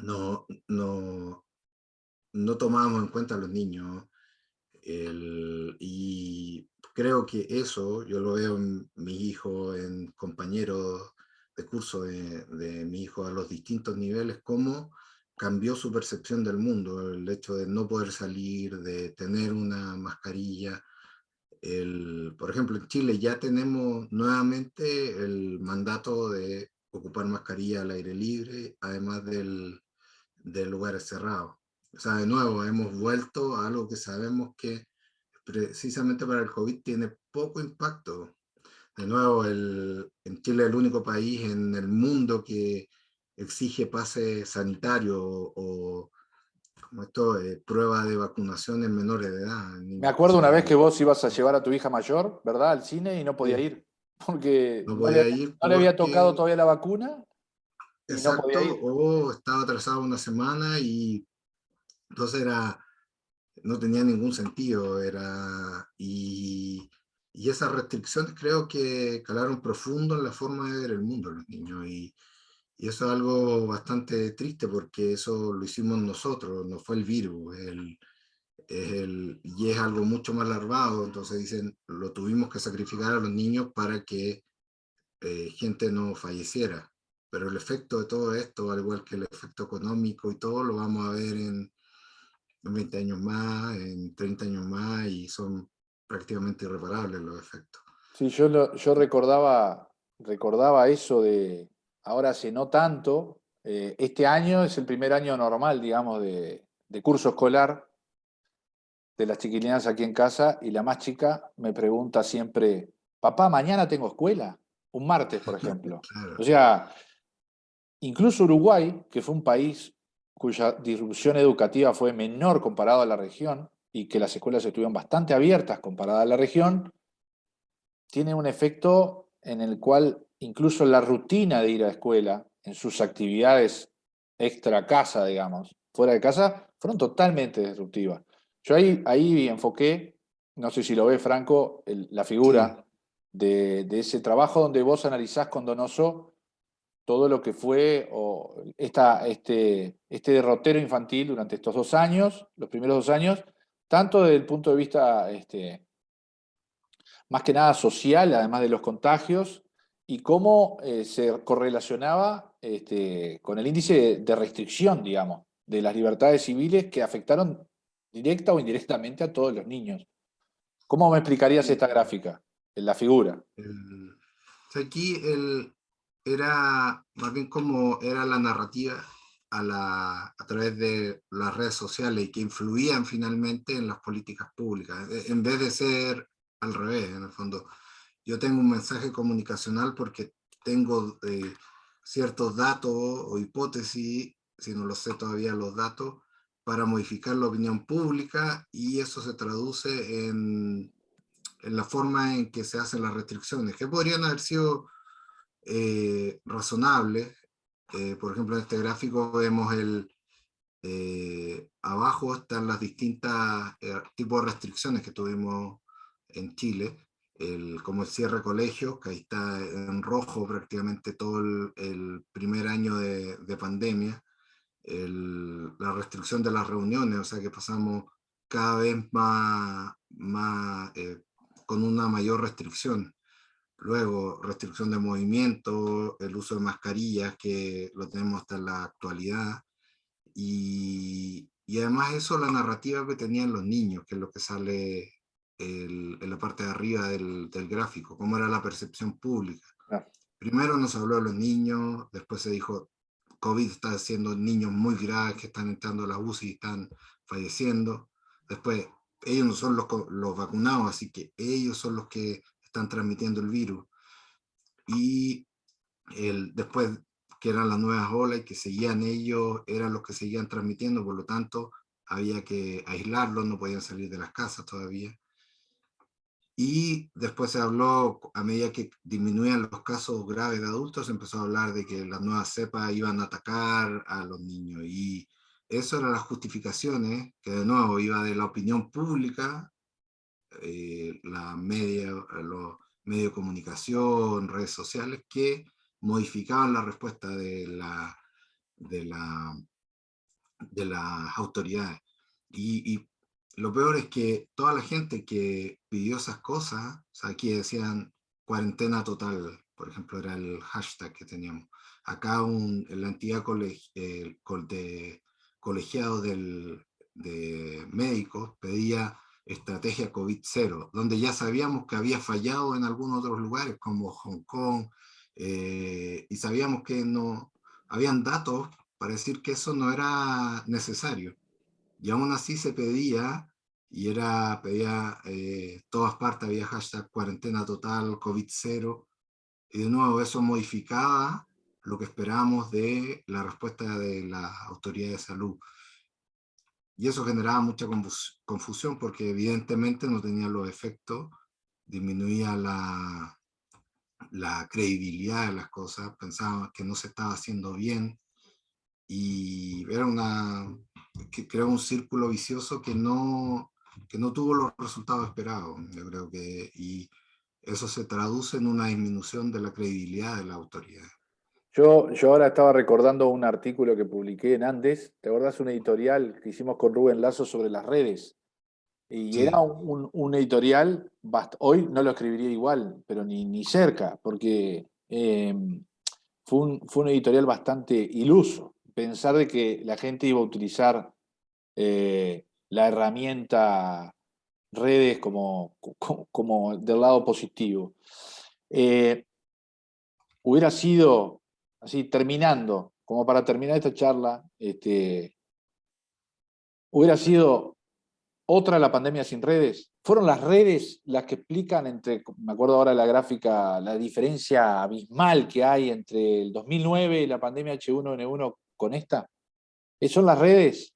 no, no tomábamos en cuenta a los niños. Y creo que eso yo lo veo en mi hijo, en compañeros de curso de mi hijo a los distintos niveles, cómo cambió su percepción del mundo, el hecho de no poder salir, de tener una mascarilla. Por ejemplo, en Chile ya tenemos nuevamente el mandato de ocupar mascarilla al aire libre, además de lugares cerrados. O sea, de nuevo, hemos vuelto a algo que sabemos que precisamente para el COVID tiene poco impacto. De nuevo, en Chile es el único país en el mundo que exige pase sanitario o como esto, prueba de vacunación en menores de edad. Me O acuerdo una sea, vez que vos ibas a llevar a tu hija mayor, ¿verdad?, al cine y no podía sí, ir, porque no podía ir no le había tocado porque, todavía la vacuna y no podía exacto, ir. o estaba atrasado una semana y entonces era no tenía ningún sentido, y esas restricciones creo que calaron profundo en la forma de ver el mundo de los niños, y eso es algo bastante triste porque eso lo hicimos nosotros, no fue el virus, y es algo mucho más larvado, entonces dicen, lo tuvimos que sacrificar a los niños para que gente no falleciera, pero el efecto de todo esto, al igual que el efecto económico y todo, lo vamos a ver en 20 años más, en 30 años más, y son prácticamente irreparables los efectos. Sí, yo recordaba eso de, ahora hace no tanto, este año es el primer año normal, digamos, de curso escolar de las chiquilinas aquí en casa y la más chica me pregunta siempre, papá, ¿mañana tengo escuela? Un martes, por ejemplo. O Claro. sea, incluso Uruguay, que fue un país cuya disrupción educativa fue menor comparado a la región y que las escuelas estuvieron bastante abiertas comparada a la región, tiene un efecto en el cual incluso la rutina de ir a la escuela, en sus actividades extra casa, digamos, fuera de casa, fueron totalmente disruptivas. Yo ahí enfoqué, no sé si lo ve Franco, la Sí, figura de ese trabajo donde vos analizás con Donoso todo lo que fue este derrotero infantil durante estos 2 años, los primeros 2 años, tanto desde el punto de vista más que nada social, además de los contagios, y cómo se correlacionaba con el índice de restricción, digamos, de las libertades civiles que afectaron directa o indirectamente a todos los niños. ¿Cómo me explicarías sí. esta gráfica, en la figura? O sea, aquí era más bien como era la narrativa a través de las redes sociales y que influían finalmente en las políticas públicas, en vez de ser al revés, en el fondo. Yo tengo un mensaje comunicacional porque tengo ciertos datos o hipótesis, si no lo sé todavía los datos, para modificar la opinión pública, y eso se traduce en la forma en que se hacen las restricciones, que podrían haber sido razonables. Por ejemplo, en este gráfico vemos abajo están las distintas tipos de restricciones que tuvimos en Chile, como el cierre de colegios, que ahí está en rojo prácticamente todo el primer año de pandemia, la restricción de las reuniones, o sea que pasamos cada vez con una mayor restricción. Luego, restricción de movimiento, el uso de mascarillas, que lo tenemos hasta en la actualidad. Y además eso, la narrativa que tenían los niños, que es lo que sale en la parte de arriba del gráfico, cómo era la percepción pública. Ah, Primero nos habló de los niños, después se dijo, COVID está haciendo niños muy graves que están entrando a la UCI y están falleciendo. Después, ellos no son los vacunados, así que ellos son los que están transmitiendo el virus. Y después, que eran las nuevas olas y que seguían ellos, eran los que seguían transmitiendo, por lo tanto, había que aislarlos, no podían salir de las casas todavía. Y después se habló, a medida que disminuían los casos graves de adultos, se empezó a hablar de que las nuevas cepas iban a atacar a los niños. Y eso eran las justificaciones, que de nuevo iba de la opinión pública, los medios de comunicación, redes sociales, que modificaban la respuesta de, la, de las autoridades. Y lo peor es que toda la gente que pidió esas cosas, o sea, aquí decían cuarentena total, por ejemplo, era el hashtag que teníamos. Acá en la entidad de colegiado de médicos pedía estrategia COVID-0, donde ya sabíamos que había fallado en algunos otros lugares, como Hong Kong, y sabíamos que no habían datos para decir que eso no era necesario. Y aún así se pedía, y pedía, todas partes había hashtag cuarentena total, COVID-0, y de nuevo eso modificaba lo que esperábamos de la respuesta de las autoridades de salud. Y eso generaba mucha confusión porque evidentemente no tenía los efectos, disminuía la credibilidad de las cosas, pensaban que no se estaba haciendo bien, y era que creó un círculo vicioso que no tuvo los resultados esperados. Yo creo que, y eso se traduce en una disminución de la credibilidad de la autoridad. Yo ahora estaba recordando un artículo que publiqué en Andes. ¿Te acordás un editorial que hicimos con Rubén Lazo sobre las redes? Y era Sí, un editorial, hoy no lo escribiría igual, pero ni cerca, porque fue un editorial bastante iluso. Pensar de que la gente iba a utilizar la herramienta redes como del lado positivo. Eh, Hubiera sido, así terminando, como para terminar esta charla, hubiera sido otra la pandemia sin redes. Fueron las redes las que explican entre, me acuerdo ahora de la gráfica, la diferencia abismal que hay entre el 2009 y la pandemia H1N1 con esta. Son las redes.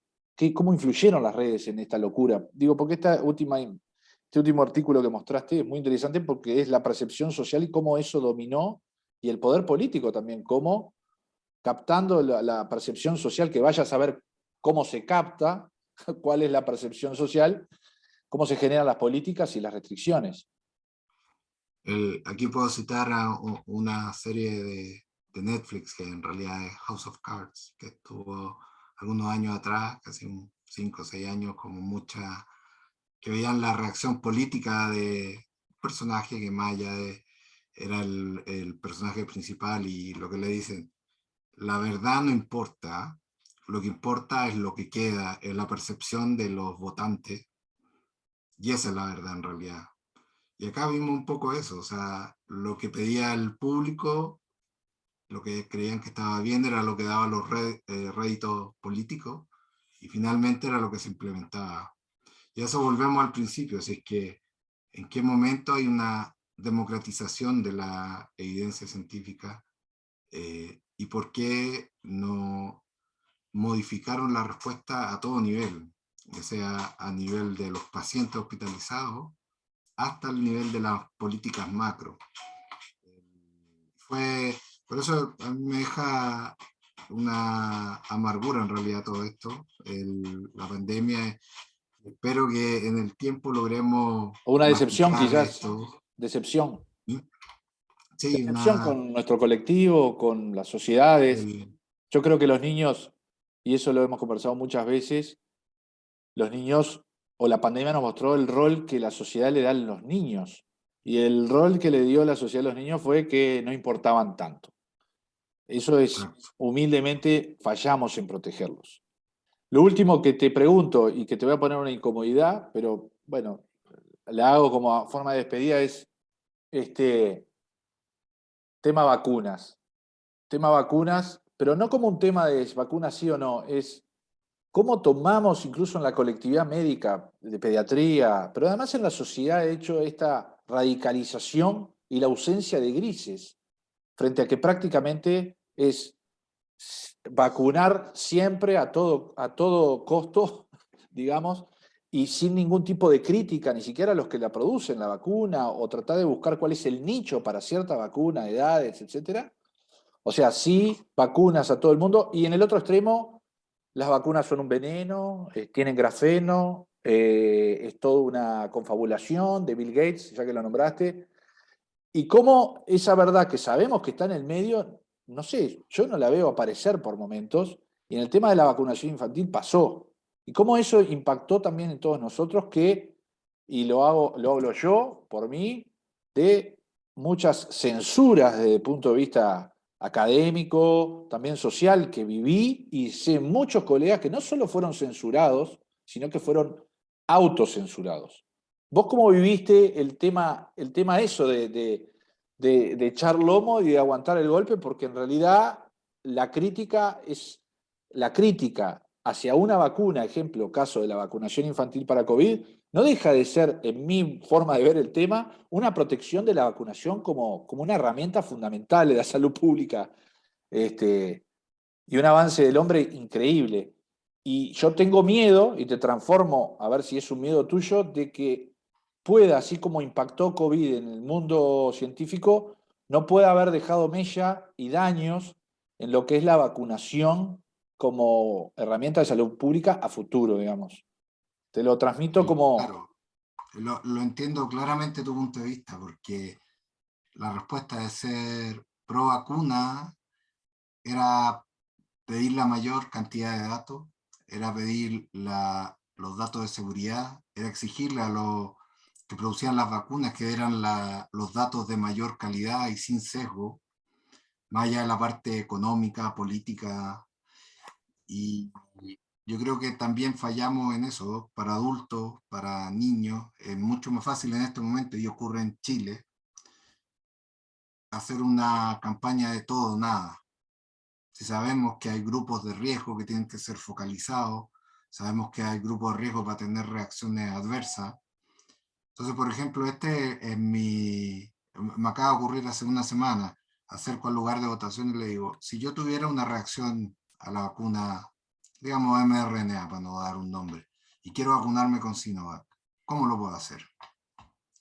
¿Cómo influyeron las redes en esta locura? Digo, porque este último artículo que mostraste es muy interesante porque es la percepción social y cómo eso dominó, y el poder político también, cómo captando la percepción social, que vaya a saber cómo se capta, cuál es la percepción social, cómo se generan las políticas y las restricciones. aquí puedo citar a una serie de Netflix que en realidad es House of Cards, que estuvo algunos años atrás, casi 5 o 6 años, como mucha, que veían la reacción política de un personaje que más allá era el personaje principal, y lo que le dicen, la verdad no importa, lo que importa es lo que queda, es la percepción de los votantes, y esa es la verdad en realidad. Y acá vimos un poco eso, o sea, lo que pedía el público, lo que creían que estaba bien era lo que daban los réditos políticos, y finalmente era lo que se implementaba. Y eso volvemos al principio, así es que en qué momento hay una democratización de la evidencia científica, y por qué no modificaron la respuesta a todo nivel, ya sea a nivel de los pacientes hospitalizados hasta el nivel de las políticas macro. Por eso a mí me deja una amargura en realidad todo esto, la pandemia. Espero que en el tiempo logremos O una decepción masticar quizás, esto. decepción. Sí, Decepción con nuestro colectivo, con las sociedades. el- Yo creo que los niños, y eso lo hemos conversado muchas veces, los niños, o la pandemia nos mostró el rol que la sociedad le da a los niños. Y el rol que le dio la sociedad a los niños fue que no importaban tanto. Eso es, exacto. humildemente, fallamos en protegerlos. Lo último que te pregunto, y que te voy a poner una incomodidad, pero bueno, la hago como forma de despedida, es este tema vacunas. Tema vacunas, pero no como un tema de vacunas sí o no, es cómo tomamos incluso en la colectividad médica de pediatría, pero además en la sociedad, de hecho, esta radicalización y la ausencia de grises, frente a que prácticamente es vacunar siempre a todo costo, digamos, y sin ningún tipo de crítica, ni siquiera a los que la producen la vacuna, o tratar de buscar cuál es el nicho para cierta vacuna, edades, etcétera. O sea, sí, vacunas a todo el mundo, y en el otro extremo, las vacunas son un veneno, tienen grafeno, es toda una confabulación de Bill Gates, ya que lo nombraste, y cómo esa verdad que sabemos que está en el medio, no sé, yo no la veo aparecer por momentos, y en el tema de la vacunación infantil pasó. Y cómo eso impactó también en todos nosotros que, y lo hablo yo, por mí, de muchas censuras desde el punto de vista académico, también social, que viví, y sé muchos colegas que no solo fueron censurados, sino que fueron autocensurados. ¿Vos cómo viviste el tema eso de echar lomo y de aguantar el golpe? Porque en realidad la crítica es la crítica hacia una vacuna, ejemplo, caso de la vacunación infantil para COVID, no deja de ser, en mi forma de ver el tema, una protección de la vacunación como una herramienta fundamental de la salud pública, y un avance del hombre increíble. Y yo tengo miedo, y te transformo, a ver si es un miedo tuyo, de que pueda, así como impactó COVID en el mundo científico, no pueda haber dejado mella y daños en lo que es la vacunación como herramienta de salud pública a futuro, digamos. Te lo transmito Sí, como... claro, lo entiendo claramente tu punto de vista, porque la respuesta de ser pro vacuna era pedir la mayor cantidad de datos, era pedir los datos de seguridad, era exigirle a los que producían las vacunas que eran los datos de mayor calidad y sin sesgo, más allá de la parte económica, política, y yo creo que también fallamos en eso, para adultos, para niños, es mucho más fácil en este momento, y ocurre en Chile, hacer una campaña de todo o nada. Si sabemos que hay grupos de riesgo que tienen que ser focalizados, sabemos que hay grupos de riesgo para tener reacciones adversas. Entonces, por ejemplo, me acaba de ocurrir hace una semana, acerco al lugar de votación y le digo, si yo tuviera una reacción a la vacuna, digamos mRNA, para no dar un nombre, y quiero vacunarme con Sinovac, ¿cómo lo puedo hacer?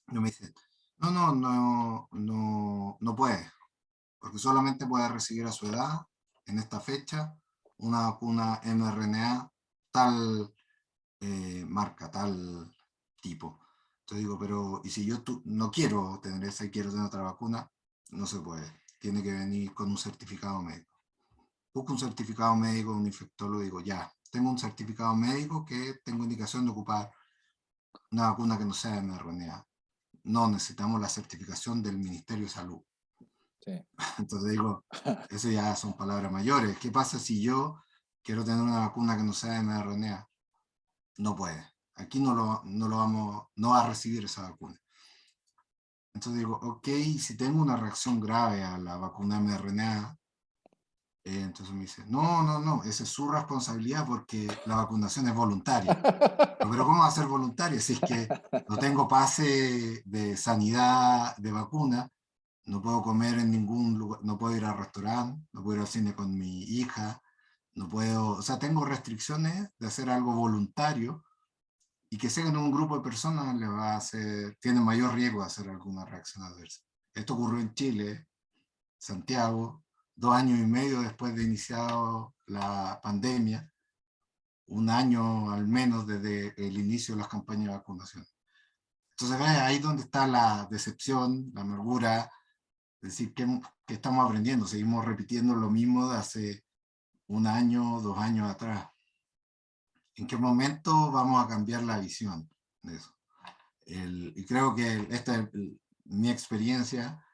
Y me dice, no puede, porque solamente puede recibir a su edad, en esta fecha, una vacuna mRNA tal marca, tal tipo. Entonces digo, pero ¿y si yo no quiero tener esa y quiero tener otra vacuna? No se puede. Tiene que venir con un certificado médico. Busco un certificado médico, un infectólogo, digo, ya, tengo un certificado médico que tengo indicación de ocupar una vacuna que no sea mRNA. No, necesitamos la certificación del Ministerio de Salud. Sí. Entonces digo, eso ya son palabras mayores. ¿Qué pasa si yo quiero tener una vacuna que no sea mRNA? No puede. Aquí no va a recibir esa vacuna. Entonces digo, ok, si tengo una reacción grave a la vacuna mRNA, entonces me dice, no, esa es su responsabilidad porque la vacunación es voluntaria. Pero ¿cómo va a ser voluntaria si es que no tengo pase de sanidad de vacuna? No puedo comer en ningún lugar, no puedo ir al restaurante, no puedo ir al cine con mi hija, no puedo, o sea, tengo restricciones de hacer algo voluntario y que sea en un grupo de personas le va a hacer, tiene mayor riesgo de hacer alguna reacción adversa. Esto ocurrió en Chile, Santiago, 2 años y medio después de iniciado la pandemia, un año al menos desde el inicio de las campañas de vacunación. Entonces, ahí es donde está la decepción, la amargura, es decir, que estamos aprendiendo, seguimos repitiendo lo mismo de hace un año, 2 años atrás. ¿En qué momento vamos a cambiar la visión de eso? Y creo que esta es mi experiencia,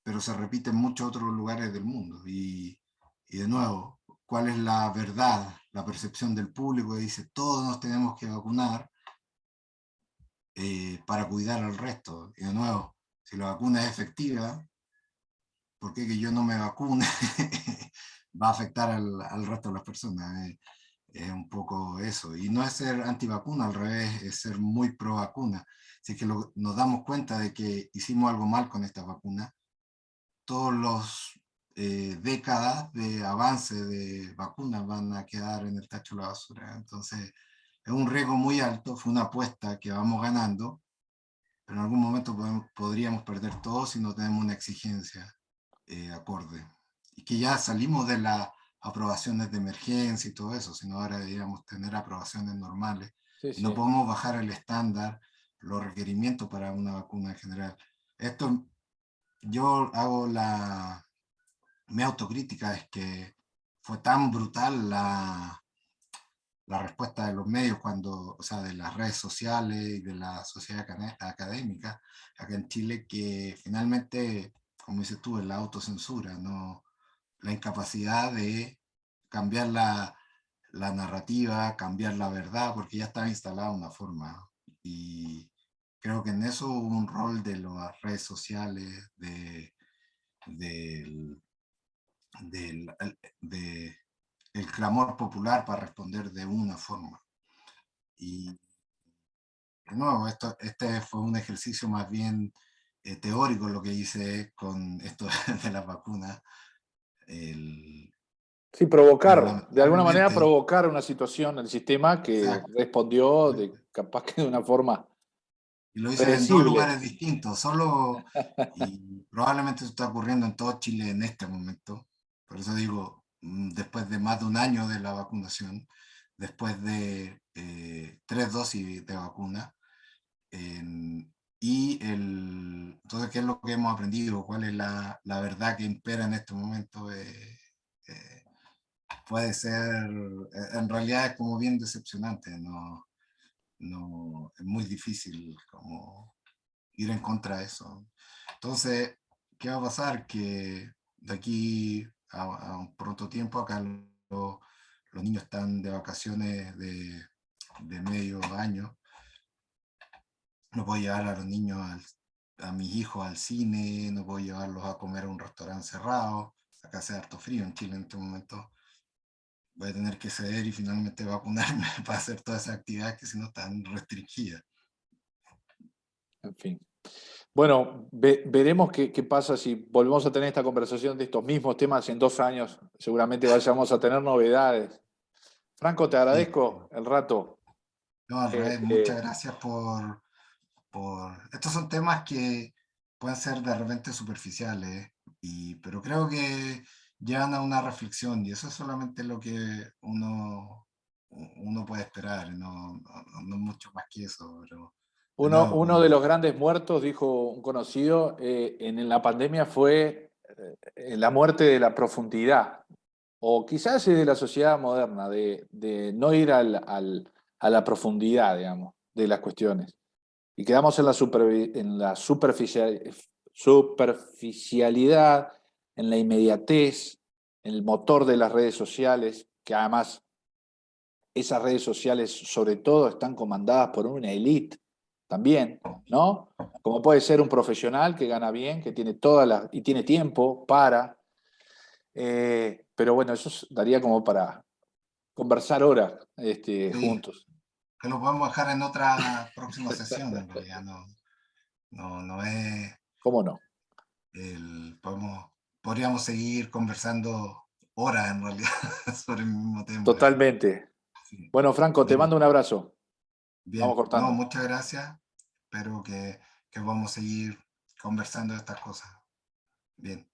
pero se repite en muchos otros lugares del mundo. Y de nuevo, ¿cuál es la verdad? La percepción del público que dice, todos nos tenemos que vacunar para cuidar al resto. Y de nuevo, si la vacuna es efectiva, ¿por qué que yo no me vacune va a afectar al resto de las personas? Es un poco eso. Y no es ser antivacuna, al revés, es ser muy pro vacuna. Así que nos damos cuenta de que hicimos algo mal con esta vacuna. Todos los décadas de avance de vacunas van a quedar en el tacho de la basura. Entonces, es un riesgo muy alto, fue una apuesta que vamos ganando, pero en algún momento podríamos perder todo si no tenemos una exigencia acorde. Y que ya salimos de las aprobaciones de emergencia y todo eso, sino ahora deberíamos tener aprobaciones normales. Sí, Y no sí. podemos bajar el estándar, los requerimientos para una vacuna en general. Esto yo hago mi autocrítica, es que fue tan brutal la respuesta de los medios cuando, o sea, de las redes sociales y de la sociedad académica acá en Chile, que finalmente, como dices tú, es la autocensura, ¿no? La incapacidad de cambiar la narrativa, cambiar la verdad, porque ya estaba instalada una forma. Y creo que en eso hubo un rol de las redes sociales, del, del, de el clamor popular para responder de una forma. Y de nuevo, este fue un ejercicio más bien teórico lo que hice con esto de las vacunas. Sí, Pero provocar, de alguna manera lamentablemente, provocar una situación en el sistema que exacto, respondió de, capaz que de una forma y lo hice en dos predecible. lugares distintos, y probablemente eso está ocurriendo en todo Chile en este momento. Por eso digo, después de más de un año de la vacunación, después de 3 dosis de vacuna. Entonces, ¿qué es lo que hemos aprendido? ¿Cuál es la verdad que impera en este momento? Puede ser, en realidad es como bien decepcionante, es muy difícil como ir en contra de eso. Entonces, ¿qué va a pasar? Que de aquí a un pronto tiempo, acá los niños están de vacaciones de medio año. No puedo llevar a los niños, a mis hijos al cine, no puedo llevarlos a comer a un restaurante cerrado. Acá hace harto frío en Chile en este momento. Voy a tener que ceder y finalmente vacunarme para hacer todas esas actividades que si no están restringidas. En fin. Bueno, veremos qué pasa si volvemos a tener esta conversación de estos mismos temas en 2 años. Seguramente vayamos a tener novedades. Franco, te Sí. agradezco el rato. No, al revés, muchas Este, gracias por... Estos son temas que pueden ser de repente superficiales, pero creo que llevan a una reflexión y eso es solamente lo que uno puede esperar, no mucho más que eso, pero de nuevo, uno de los grandes muertos, dijo un conocido, en la pandemia fue la muerte de la profundidad, o quizás es de la sociedad moderna, de no ir a la profundidad, digamos, de las cuestiones. Y quedamos en la superficialidad, en la inmediatez, en el motor de las redes sociales, que además esas redes sociales sobre todo están comandadas por una élite también, ¿no? Como puede ser un profesional que gana bien, que tiene y tiene tiempo para, pero bueno, eso daría como para conversar horas sí, juntos. que lo podemos dejar en otra próxima sesión, en realidad, no es ¿Cómo no? podríamos seguir conversando horas en realidad sobre el mismo tema. Totalmente. Sí. Bueno, Franco, te Bueno, mando un abrazo. Vamos bien, no, cortando. muchas gracias. Espero que vamos a seguir conversando de estas cosas. Bien.